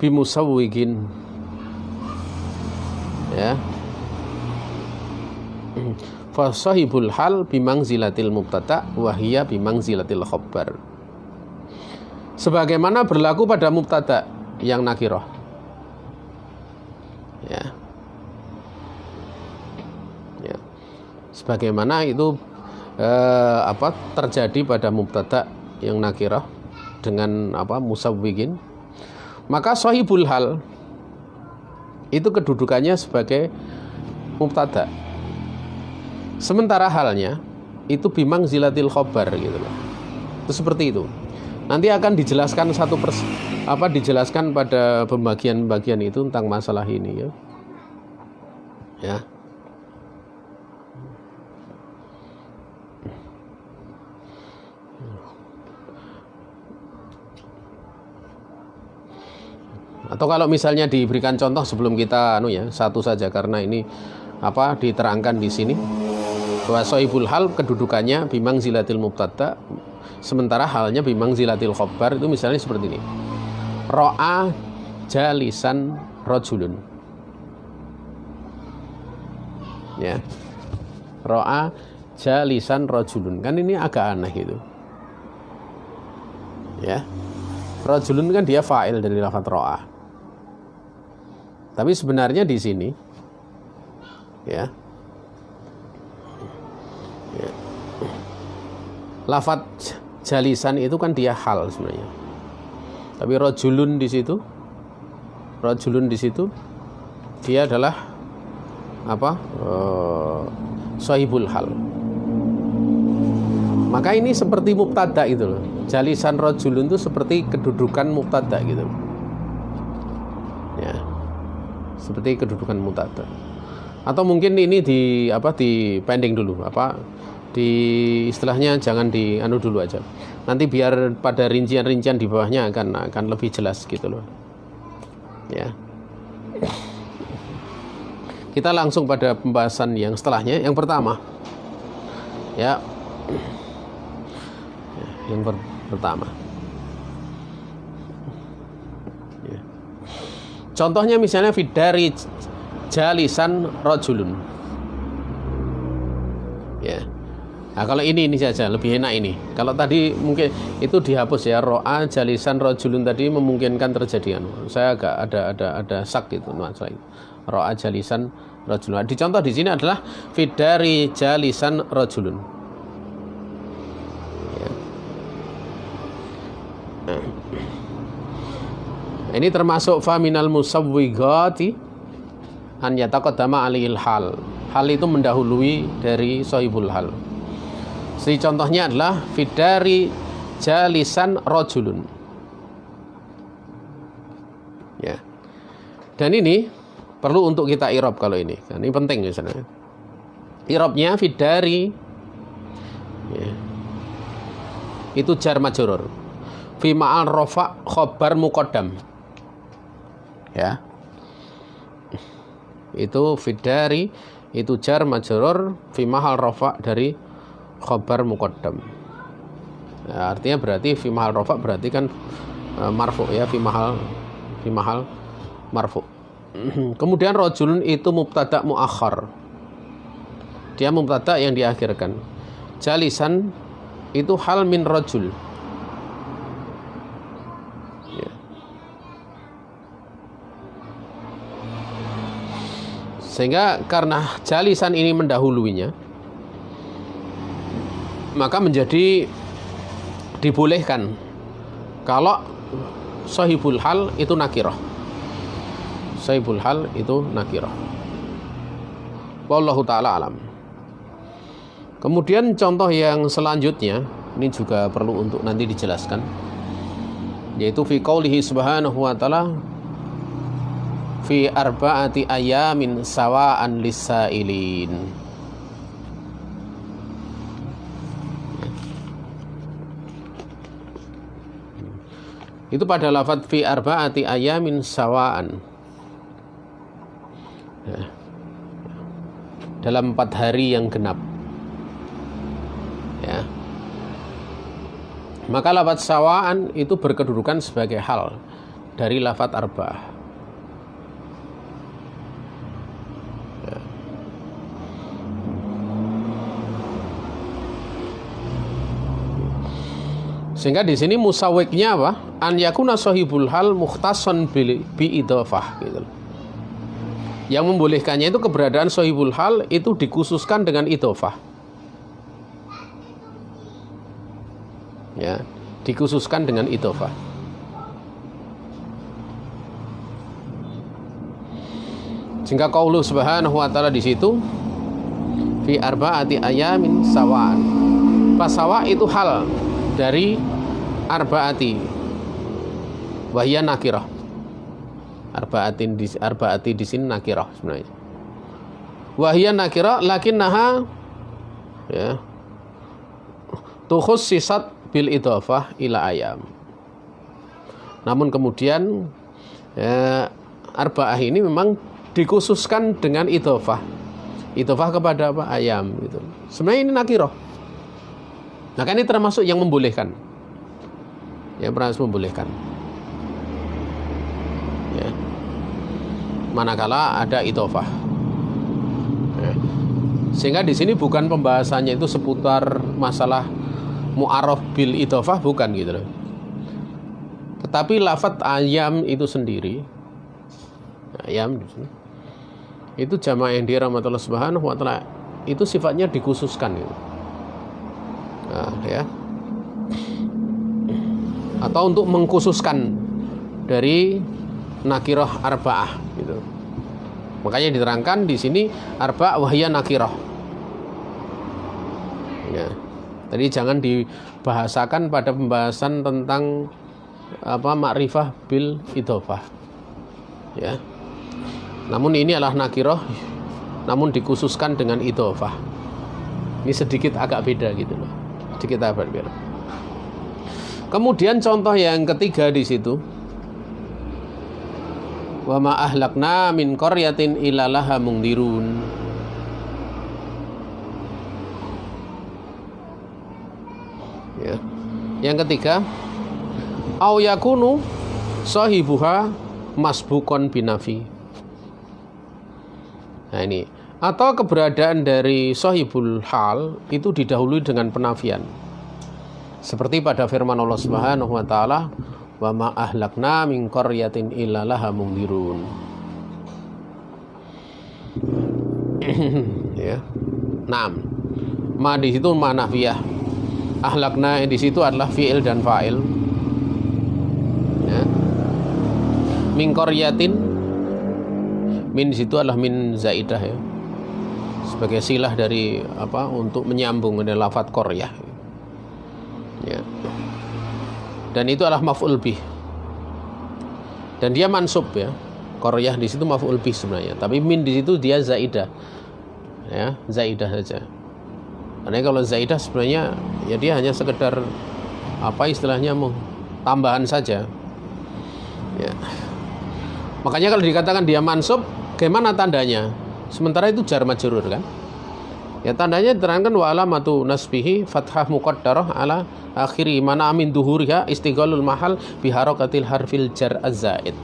bimusawwigin. Ya. Fa sahibul hal bimangzilatil mubtada wa hiya bimangzilatil khabar. Sebagaimana berlaku pada mubtada yang nakiroh. Ya. Ya. Sebagaimana itu terjadi pada mubtada yang nakirah dengan musawwigin, maka sahibul hal itu kedudukannya sebagai mubtada, sementara halnya itu bimang zilatil khobar gitu loh. Itu seperti itu. Nanti akan dijelaskan dijelaskan pada pembagian-pembagian itu tentang masalah ini ya. Ya. Atau kalau misalnya diberikan contoh sebelum kita satu saja, karena ini diterangkan di sini bahwa sahibul hal kedudukannya bimang zilatil mubtada, sementara halnya bimang zilatil khobar. Itu misalnya seperti ini, ro'a jalisan rajulun, ya, ro'a jalisan rajulun, kan ini agak aneh gitu ya. Rajulun kan dia fa'il dari lafaz ro'a, tapi sebenarnya di sini ya, lafaz jalisan itu kan dia hal sebenarnya. Tapi rajulun di situ dia adalah sahibul hal. Maka ini seperti mubtada itu loh. Jalisan rajulun itu seperti kedudukan mubtada gitu. Ya. Seperti kedudukan mubtada. Atau mungkin ini di pending dulu, di istilahnya jangan dulu aja. Nanti biar pada rincian-rincian di bawahnya akan lebih jelas gitu loh. Ya. Kita langsung pada pembahasan yang setelahnya. Yang pertama, ya, yang pertama. Ya. Contohnya misalnya fidari jalisan rajulun. Ya. Nah, kalau ini saja lebih enak ini. Kalau tadi mungkin itu dihapus ya, ro'a jalisan rajulun tadi memungkinkan terjadi saya agak ada sak gitu masalah itu. Ro'a jalisan rajulun. Dicontoh di sini adalah fidari jalisan rajulun. Ya. Ini termasuk faminal musawwigati an yataqaddama alil hal. Hal itu mendahului dari sahibul hal. Si contohnya adalah fidari jalisan rajulun. Ya. Dan ini perlu untuk kita i'rab kalau ini. Ini penting misalnya. I'rabnya fidari, ya, itu jar majrur. Fi ma'al rafa khabar muqaddam. Ya. Itu fidari itu jar majrur fi mahal rafa dari khabar muqaddam. Ya, artinya berarti fi mahal rafa berarti kan marfu ya, fi mahal marfu. Kemudian rajulun itu mubtada muakhar. Dia mubtada yang diakhirkan. Jalisan itu hal min rajul. Ya. Sehingga karena jalisan ini mendahuluinya, maka menjadi dibolehkan kalau sahibul hal itu nakirah. Sahibul hal itu nakirah. Wallahu ta'ala alam. Kemudian contoh yang selanjutnya, ini juga perlu untuk nanti dijelaskan, yaitu fi qaulihi subhanahu wa ta'ala fi arba'ati ayamin sawa'an lis-sa'ilin. Itu pada lafadz fi arba'ati ayamin sawa'an, ya, dalam 4 hari yang genap, ya. Maka lafadz sawa'an itu berkedudukan sebagai hal dari lafadz arba'ah, ya. Sehingga di sini musawwiknya apa? An yakuna sahibul hal mukhtassan bi idhofah gitu. Yang membolehkannya itu keberadaan sahibul hal itu dikhususkan dengan idhofah. Ya, dikhususkan dengan idhofah. Sehingga qaulu subhanahu wa ta'ala di situ fi arba'ati ayamin sawa'an. Fasawa itu hal dari arba'ati wahya nakirah. Arba'ati di sini nakirah sebenarnya. Wahya nakirah lakinnaha, ya, tukhussisat bil idhofah ila ayam. Namun kemudian, ya, arba'ah ini memang dikhususkan dengan idhofah. Idhofah kepada apa? Ayam gitu. Sebenarnya ini nakirah. Nah, kan ini termasuk yang membolehkan. Ya, termasuk membolehkan. Ya. Manakala ada idhofah. Ya. Sehingga di sini bukan pembahasannya itu seputar masalah mu'arraf bil idhofah, bukan gitu loh. Tetapi lafadz ayam itu sendiri, ayam itu jamaah yang dirahmati Allah Subhanahu wa ta'ala, itu sifatnya dikhususkan gitu. Nah, ya. Atau untuk mengkhususkan dari nakirah arba'ah gitu. Makanya diterangkan di sini arba'ah wahya nakirah. Ya. Tadi jangan dibahasakan pada pembahasan tentang apa makrifah bil idhofah. Ya. Namun ini adalah nakirah, namun dikhususkan dengan idhofah. Ini sedikit agak beda gitu loh. Sedikit agak beda. Kemudian contoh yang ketiga di situ, wa ma ahlakna min qaryatin illa laha mungdirun. Ya. Yang ketiga, au yakunu sahibuha masbukon binafi. Nah ini, atau keberadaan dari sahibul hal itu didahului dengan penafian. Seperti pada firman Allah Subhanahu wa taala, wa ma ahlakna min qaryatin illa laha mungdirun. Ya. Naam. Ma di situ ma nafiyah. Ahlakna di situ adalah fi'il dan fa'il. Ya. Min qaryatin, min di situ adalah min zaidah ya. Sebagai silah dari apa untuk menyambung dengan lafadz qaryah. Ya. Dan itu adalah maf'ul bih. Dan dia mansub ya. Qaryah di situ maf'ul bih sebenarnya, tapi min di situ dia zaidah. Ya, zaidah saja. Karena kalau zaidah sebenarnya ya dia hanya sekedar apa istilahnya tambahan saja. Ya. Makanya kalau dikatakan dia mansub, bagaimana tandanya? Sementara itu jar majrur kan? Ya tandanya diterangkan wa alamatu nasbihi fathah muqaddarah ala akhiri mana amin duhuriha istighalul mahal biharakatil harfil jar az-zaid.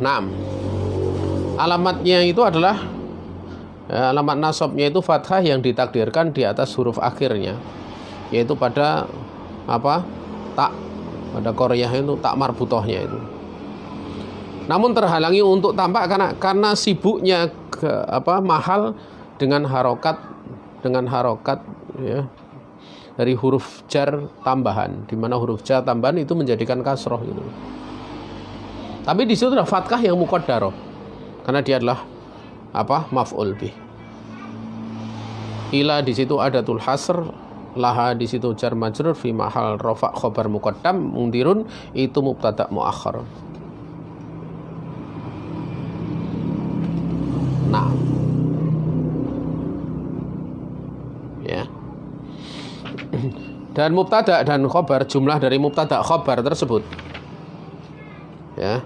Nah, alamatnya itu adalah alamat nasabnya itu fathah yang ditakdirkan di atas huruf akhirnya, yaitu pada tak, pada qaryah itu tak marbutohnya itu. Namun terhalangi untuk tampak karena sibuknya mahal dengan harokat ya, dari huruf jar tambahan, di mana huruf jar tambahan itu menjadikan kasroh gitu. Tapi di situ adalah fathah yang muqaddarah karena dia adalah maf'ul bih. Ila di situ adatul hasr, laha di situ jar majrur fi mahal rafa khabar muqaddam, mungdirun itu mubtada muakhar. Nah, ya. Dan mubtada dan khabar, jumlah dari mubtada khabar tersebut, ya,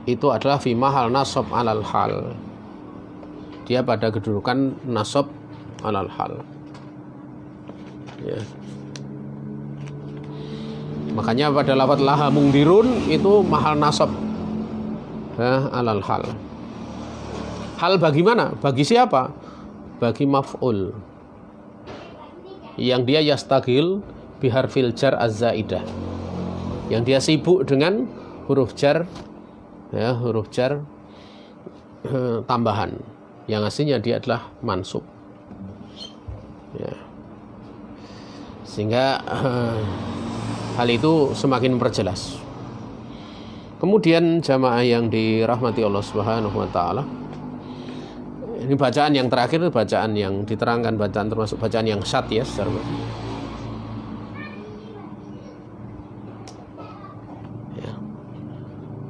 itu adalah fi mahal nasab alal hal. Dia pada kedudukan nasab alal hal. Ya. Makanya pada lafaz laha mungdirun itu mahal nasab alal hal. Hal bagaimana? Bagi siapa? Bagi maf'ul yang dia yastagil biharfil jar az-zaidah, yang dia sibuk dengan huruf jar, ya, huruf jar tambahan, yang aslinya dia adalah mansub, ya. Sehingga hal itu semakin memperjelas. Kemudian jamaah yang dirahmati Allah Subhanahu wa taala, ini bacaan yang terakhir, bacaan yang diterangkan, bacaan termasuk bacaan yang syad ya secara ya.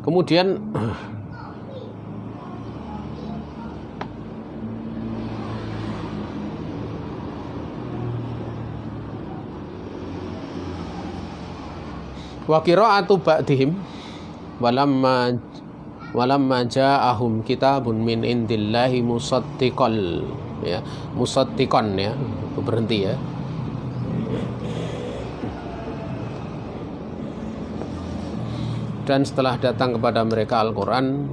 Kemudian wa qira'atu ba'dihim walamma ja'ahum kitabun min indillahi musaddiqal, ya, musaddiqan, ya, itu berhenti ya. Dan setelah datang kepada mereka Al-Quran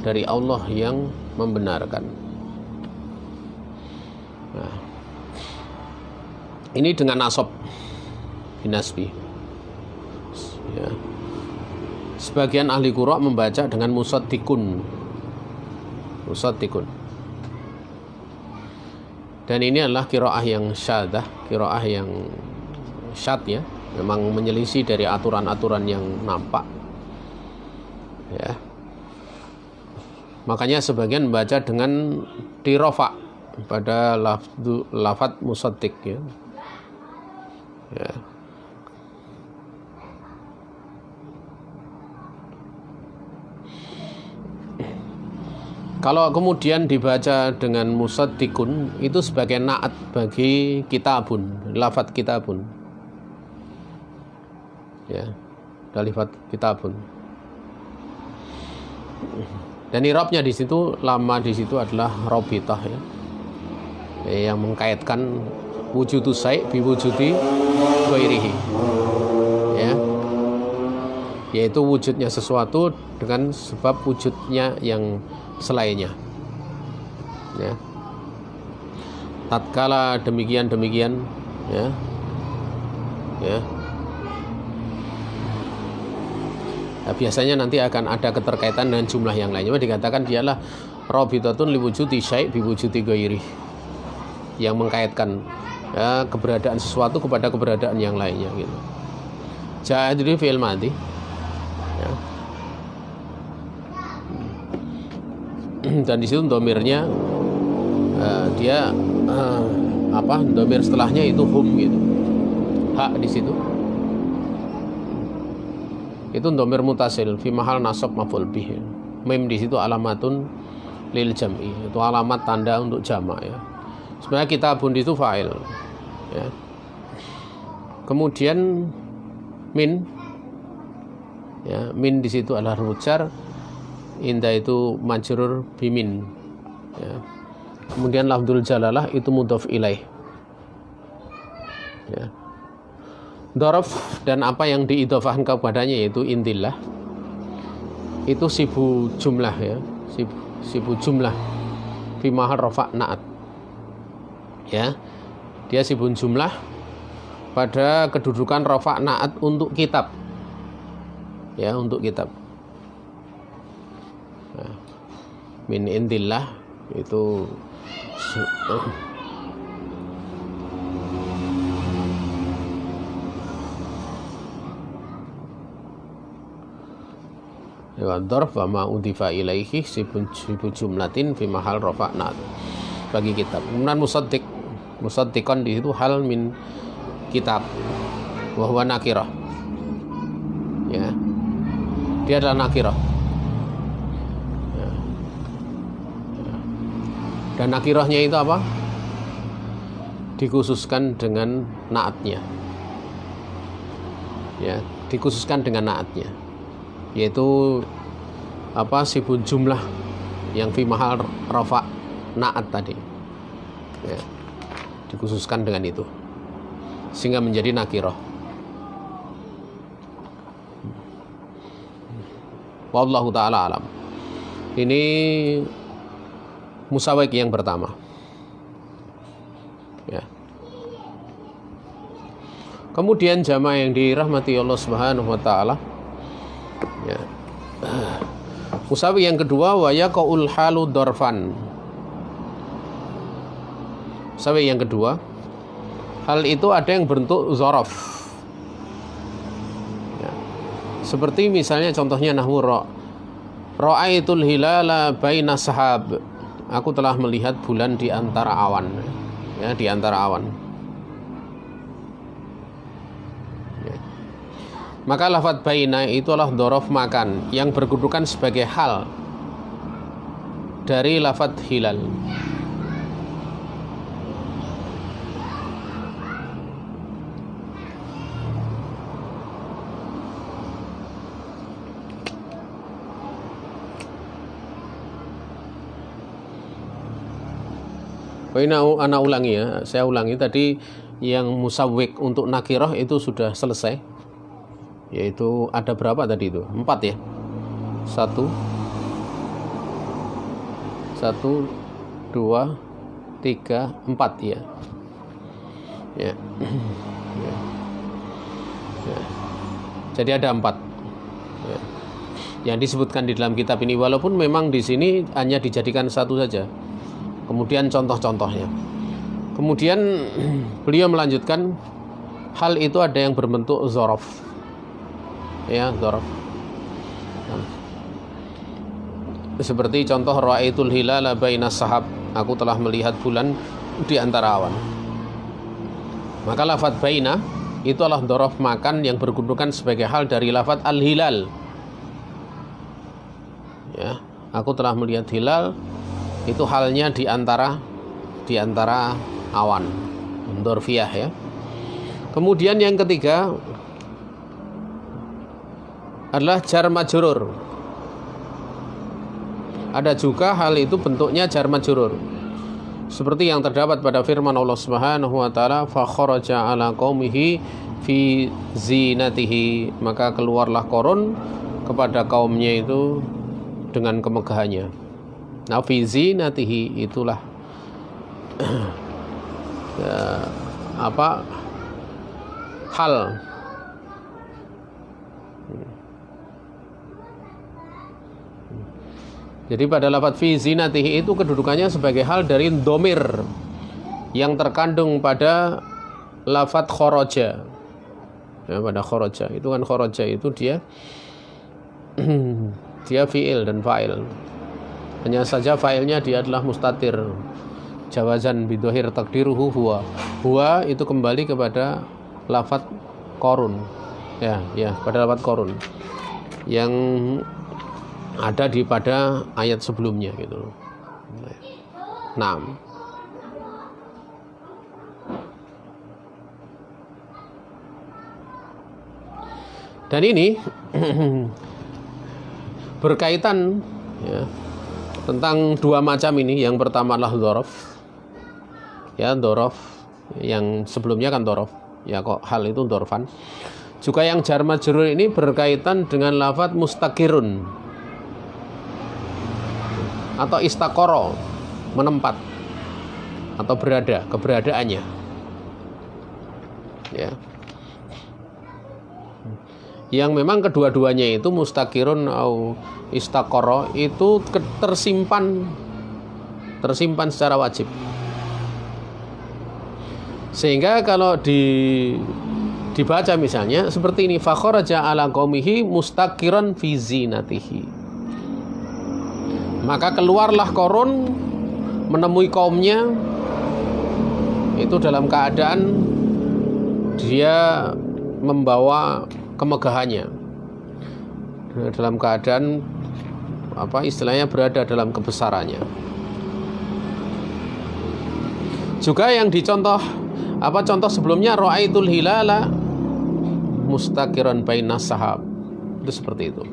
dari Allah yang membenarkan. Nah, ini dengan nasab binasbi, ya. Sebagian ahli qura' membaca dengan musaddiqun. Dan ini adalah qiraah yang syadah, qiraah yang syad, ya, memang menyelisih dari aturan-aturan yang nampak, ya. Makanya sebagian membaca dengan dirofa pada lafaz musaddiq, ya. Ya. Kalau kemudian dibaca dengan musaddiqun, itu sebagai na'at bagi kitabun, lafaz kitabun, ya, dari lafaz kitabun. Dan i'rabnya di situ, lama di situ adalah robitah, ya, yang mengkaitkan wujudu sai' bi wujudi ghairihi, ya, yaitu wujudnya sesuatu dengan sebab wujudnya yang selainnya, ya. Tatkala demikian, ya, ya. Nah, biasanya nanti akan ada keterkaitan dengan jumlah yang lainnya. Dikatakan dialah rabitatun liwujudi syai' biwujudi ghairi, yang mengkaitkan, ya, keberadaan sesuatu kepada keberadaan yang lainnya, gitu. Jadi fi'il madhi, ya. Dan di situ domirnya dia domir setelahnya itu hum, gitu. Hak di situ itu domir mutasil fi mahal nasab maf'ul bih. Mim di situ alamatun lil jam'i, itu alamat tanda untuk jamak, ya. Sebenarnya kitabun di situ fa'il, ya. Kemudian min, ya, min di situ adalah rujar, inda itu majrur bimin, ya. Kemudian lafdzul jalalah itu mudhof ilaih, ya. Dzaraf dan apa yang diidhofahkan kepadanya yaitu indillah, itu sibu jumlah ya, sibu jumlah fi mahal rafa na'at ya, dia sibu jumlah pada kedudukan rafa na'at untuk kitab ya, untuk kitab. Nah, min indillah itu dzarf wa ma udifa ilaihi sibu jumlatin fi mahal rafa na'at bagi kitab. Kemudian musaddiqan di situ hal min kitab wa huwa nakirah ya, dia adalah nakirah ya. Dan nakirahnya itu apa? Dikhususkan dengan naatnya ya, dikhususkan dengan naatnya, yaitu apa, sibun jumlah yang fi mahal rafa naat tadi ya, dikhususkan dengan itu sehingga menjadi nakirah. Wallahu ta'ala alam. Ini musawwik yang pertama ya. Kemudian jamaah yang dirahmati Allah Subhanahu wa taala ya, musawwik yang kedua wa yaqul halu dorfan. Musawwik yang kedua, hal itu ada yang bentuk dzaraf ya. Seperti misalnya contohnya nahwu ra'aitul hilala baina sahab, aku telah melihat bulan di antara awan ya, di antara awan ya. Maka lafadz baina itulah dzaraf makan yang berkedudukan sebagai hal dari lafadz hilal. Ini anak ulangi ya, saya ulangi tadi yang musawwik untuk nakirah itu sudah selesai, yaitu ada berapa tadi itu? 4 ya, 1 2 3 4 ya. Ya. Ya. Ya. Jadi ada 4 ya, yang disebutkan di dalam kitab ini, walaupun memang di sini hanya dijadikan satu saja. Kemudian contoh-contohnya. Kemudian beliau melanjutkan, hal itu ada yang berbentuk dzaraf. Ya, dzaraf. Seperti contoh ra'aitul hilala baina sahab, aku telah melihat bulan di antara awan. Maka lafadz baina itu adalah dzaraf makan yang berkedudukan sebagai hal dari lafadz al-hilal. Ya, aku telah melihat hilal, itu halnya di antara awan, dzarfiyah ya. Kemudian yang ketiga adalah jar majrur. Ada juga hal itu bentuknya jar majrur, seperti yang terdapat pada firman Allah Subhanahu wa taala, fa kharaja ala qaumihi fi zinatihi, maka keluarlah Qarun kepada kaumnya itu dengan kemegahannya. Nah, fi zinatihi itulah ya, apa, hal. Jadi pada lafadz fi zinatihi itu kedudukannya sebagai hal dari dhamir yang terkandung pada lafadz kharaja. Ya, pada kharaja itu kan, kharaja itu dia fi'il dan fa'il. Hanya saja fa'ilnya dia adalah mustatir, jawazan bidhahir takdiruhu huwa. Huwa itu kembali kepada lafadz Qarun. Ya, pada lafadz Qarun yang ada di pada ayat sebelumnya gitu. Nah, dan ini berkaitan ya, tentang dua macam ini. Yang pertama adalah dzaraf. Ya, dzaraf yang sebelumnya kan dzaraf. Ya, kok hal itu dzarfan. Juga yang jar majrur ini berkaitan dengan lafadz mustaqirun. atau istakoro, menempat atau berada, keberadaannya. Ya. Yang memang kedua-duanya itu mustaqirun atau istakoro itu tersimpan secara wajib. Sehingga kalau dibaca misalnya seperti ini, fakharaja ala qaumihi mustaqiran fi zinatihi. Maka keluarlah Qarun menemui kaumnya itu dalam keadaan dia membawa kemegahannya, dalam keadaan istilahnya berada dalam kebesarannya. Juga yang contoh sebelumnya, ra'aitul hilala mustaqiran bainas sahab, itu seperti itu.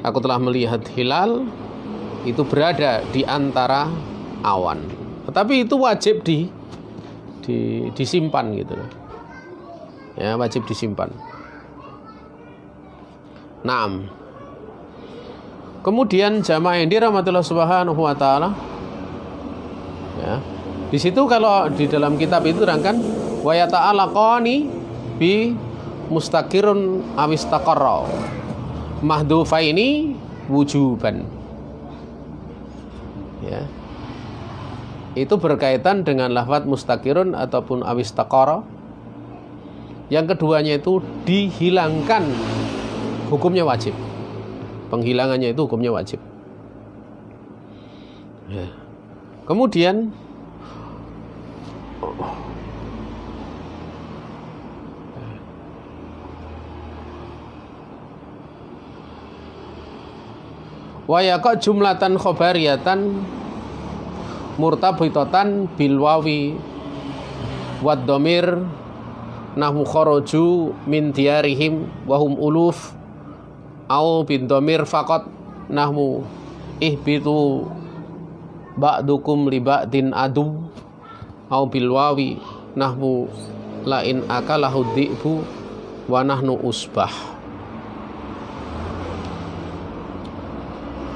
Aku telah melihat hilal itu berada di antara awan. Tetapi itu wajib disimpan gitu loh. Ya, wajib disimpan. Naam. Kemudian jamaah yang dirahmatillah subhanahu wa ta'ala, ya, di situ kalau di dalam kitab itu terangkan wa yata'alaqani bi mustaqirun awistaqarra mahdhufaini wujuban. Ya. Itu berkaitan dengan lafaz mustaqirun ataupun awistaqarra. Yang keduanya itu dihilangkan, hukumnya wajib. Penghilangannya itu hukumnya wajib. Ya. Kemudian wa yaqa jumlatan khobariyatan murtabitatan bil wawi wad dhamir nahmu kharaju min diyarihim wa hum uluf au bin dhamir faqat nahmu ihbitu ba'dukum li ba'din adu au bil wawi nahmu la in akalahu dhi'bu wa nahnu usbah.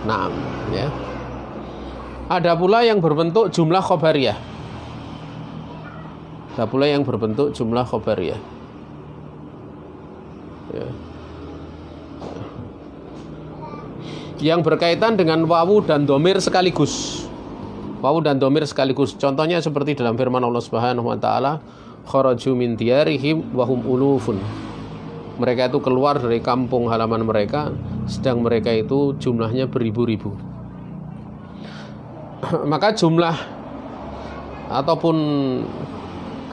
Naam, ya. Ada pula yang berbentuk jumlah khobariyah. Ada pula yang berbentuk jumlah khobariyah. Ya. Yang berkaitan dengan wawu dan dhamir sekaligus. Wawu dan dhamir sekaligus. Contohnya seperti dalam firman Allah Subhanahu wa taala, kharaju min diyarihim wa hum ulufun. Mereka itu keluar dari kampung halaman mereka, sedang mereka itu jumlahnya beribu-ribu. Maka jumlah ataupun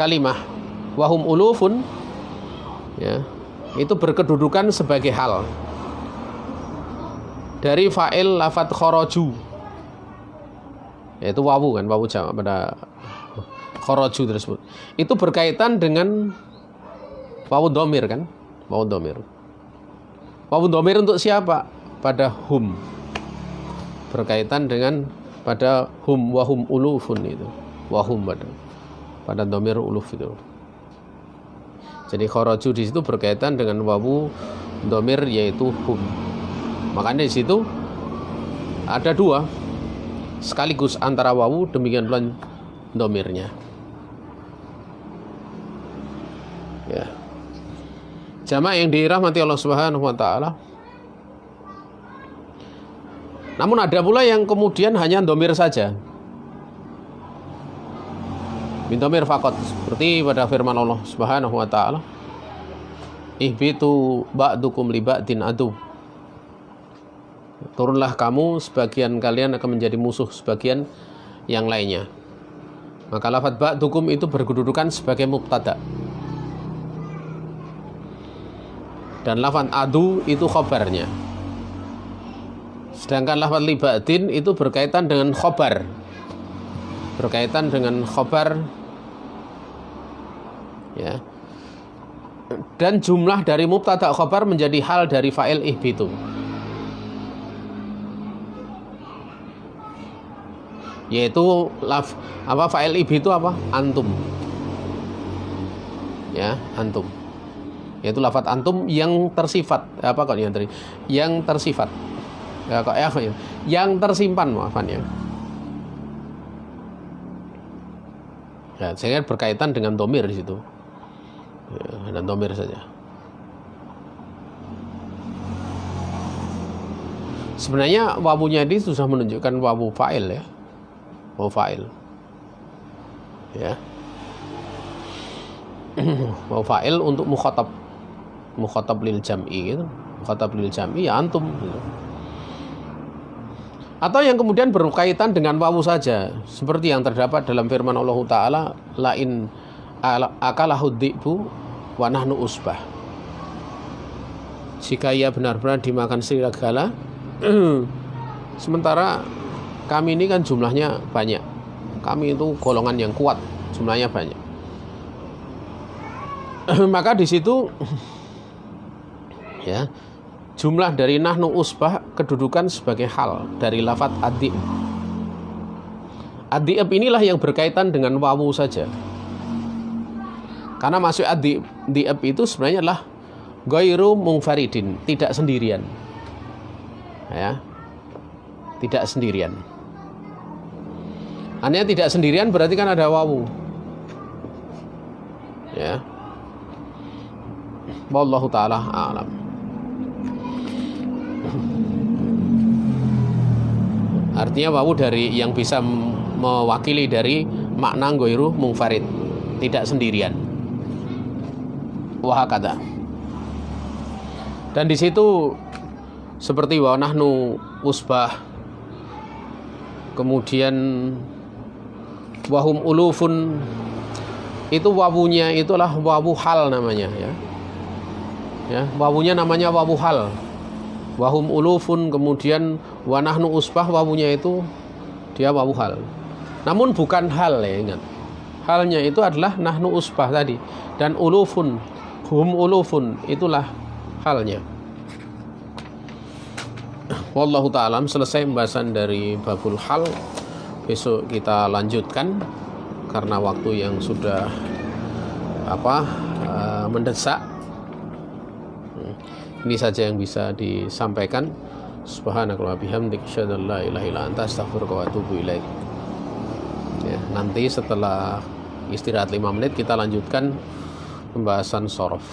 kalimah wahum ulufun, ya, itu berkedudukan sebagai hal dari fa'il lafadz kharaju, yaitu wawu kan, wawu jamak pada kharaju tersebut. Itu berkaitan dengan wawu dhamir kan, wawu dhamir. Wawu dhamir untuk siapa? Pada hum. Berkaitan dengan pada hum, wahum ulufun itu. Wahum pada dhamir uluf itu. Jadi kharaju di situ berkaitan dengan wawu dhamir yaitu hum. Makanya di situ ada dua sekaligus antara wawu demikian pula dhamirnya. Ya. Jamaah yang dirahmati Allah Subhanahu wa taala. Namun ada pula yang kemudian hanya dhamir saja. Min dhamir faqat, seperti pada firman Allah Subhanahu wa taala, ihbitu ba'dukum li ba'din adu. Turunlah kamu, sebagian kalian akan menjadi musuh sebagian yang lainnya. Maka lafaz ba'dukum itu berkedudukan sebagai mubtada. Dan lafaz adu itu khabarnya. Sedangkan lafaz li ba'din itu berkaitan dengan khabar. Berkaitan dengan khabar, ya. Dan jumlah dari mubtada khabar menjadi hal dari fa'il ihbitu. Yaitu fa'il ihbitu apa? Antum. Ya, antum. Yaitu lafaz antum yang tersifat. Apa kok yang tadi? Yang tersifat. Ya, kok ya, yang tersimpan maafan ya. Ya, saya berkaitan dengan domir di situ. Ya, dan domir saja. Sebenarnya wawunya ini susah menunjukkan wawu fa'il ya. Wawu fa'il. Ya. Wawu fa'il untuk mukhatab lil jam'i gitu. Mukhatab lil jam'i ya antum gitu. Atau yang kemudian berkaitan dengan wawu saja, seperti yang terdapat dalam firman Allah Ta'ala, lain akalahud dhi'bu wa nahnu usbah. Jika ia benar-benar dimakan serigala, sementara kami ini kan jumlahnya banyak. Kami itu golongan yang kuat, jumlahnya banyak. Maka di situ ya, jumlah dari nahnu usbah kedudukan sebagai hal dari lafadz ad-dhi'b. Ad-dhi'b inilah yang berkaitan dengan wawu saja. Karena masuk ad-dhi'b itu sebenarnya adalah ghairu munfaridin, tidak sendirian. Ya. Tidak sendirian. Hanya tidak sendirian berarti kan ada wawu. Ya. Wallahu taala a'lam. Artinya wawu dari yang bisa mewakili dari makna ghairu munfarid, tidak sendirian. Wa hakadha. Dan di situ seperti wa nahnu usbah, kemudian wahum ulufun, itu wawunya itulah wawu hal namanya ya. Ya, wawunya namanya wawu hal. Wahum ulufun, kemudian wa nahnu usbah, wawunya itu dia wawu hal. Namun bukan hal ya, ingat. Halnya itu adalah nahnu usbah tadi, dan ulufun, hum ulufun, itulah halnya. Wallahu ta'ala, selesai pembahasan dari babul hal. Besok kita lanjutkan karena waktu yang sudah mendesak. Ini saja yang bisa disampaikan. Subhanakallahumma bihamdika asyhadu an la ilaha illa anta astaghfiruka wa atubu ilaik. Ya, nanti setelah istirahat 5 menit kita lanjutkan pembahasan shorof.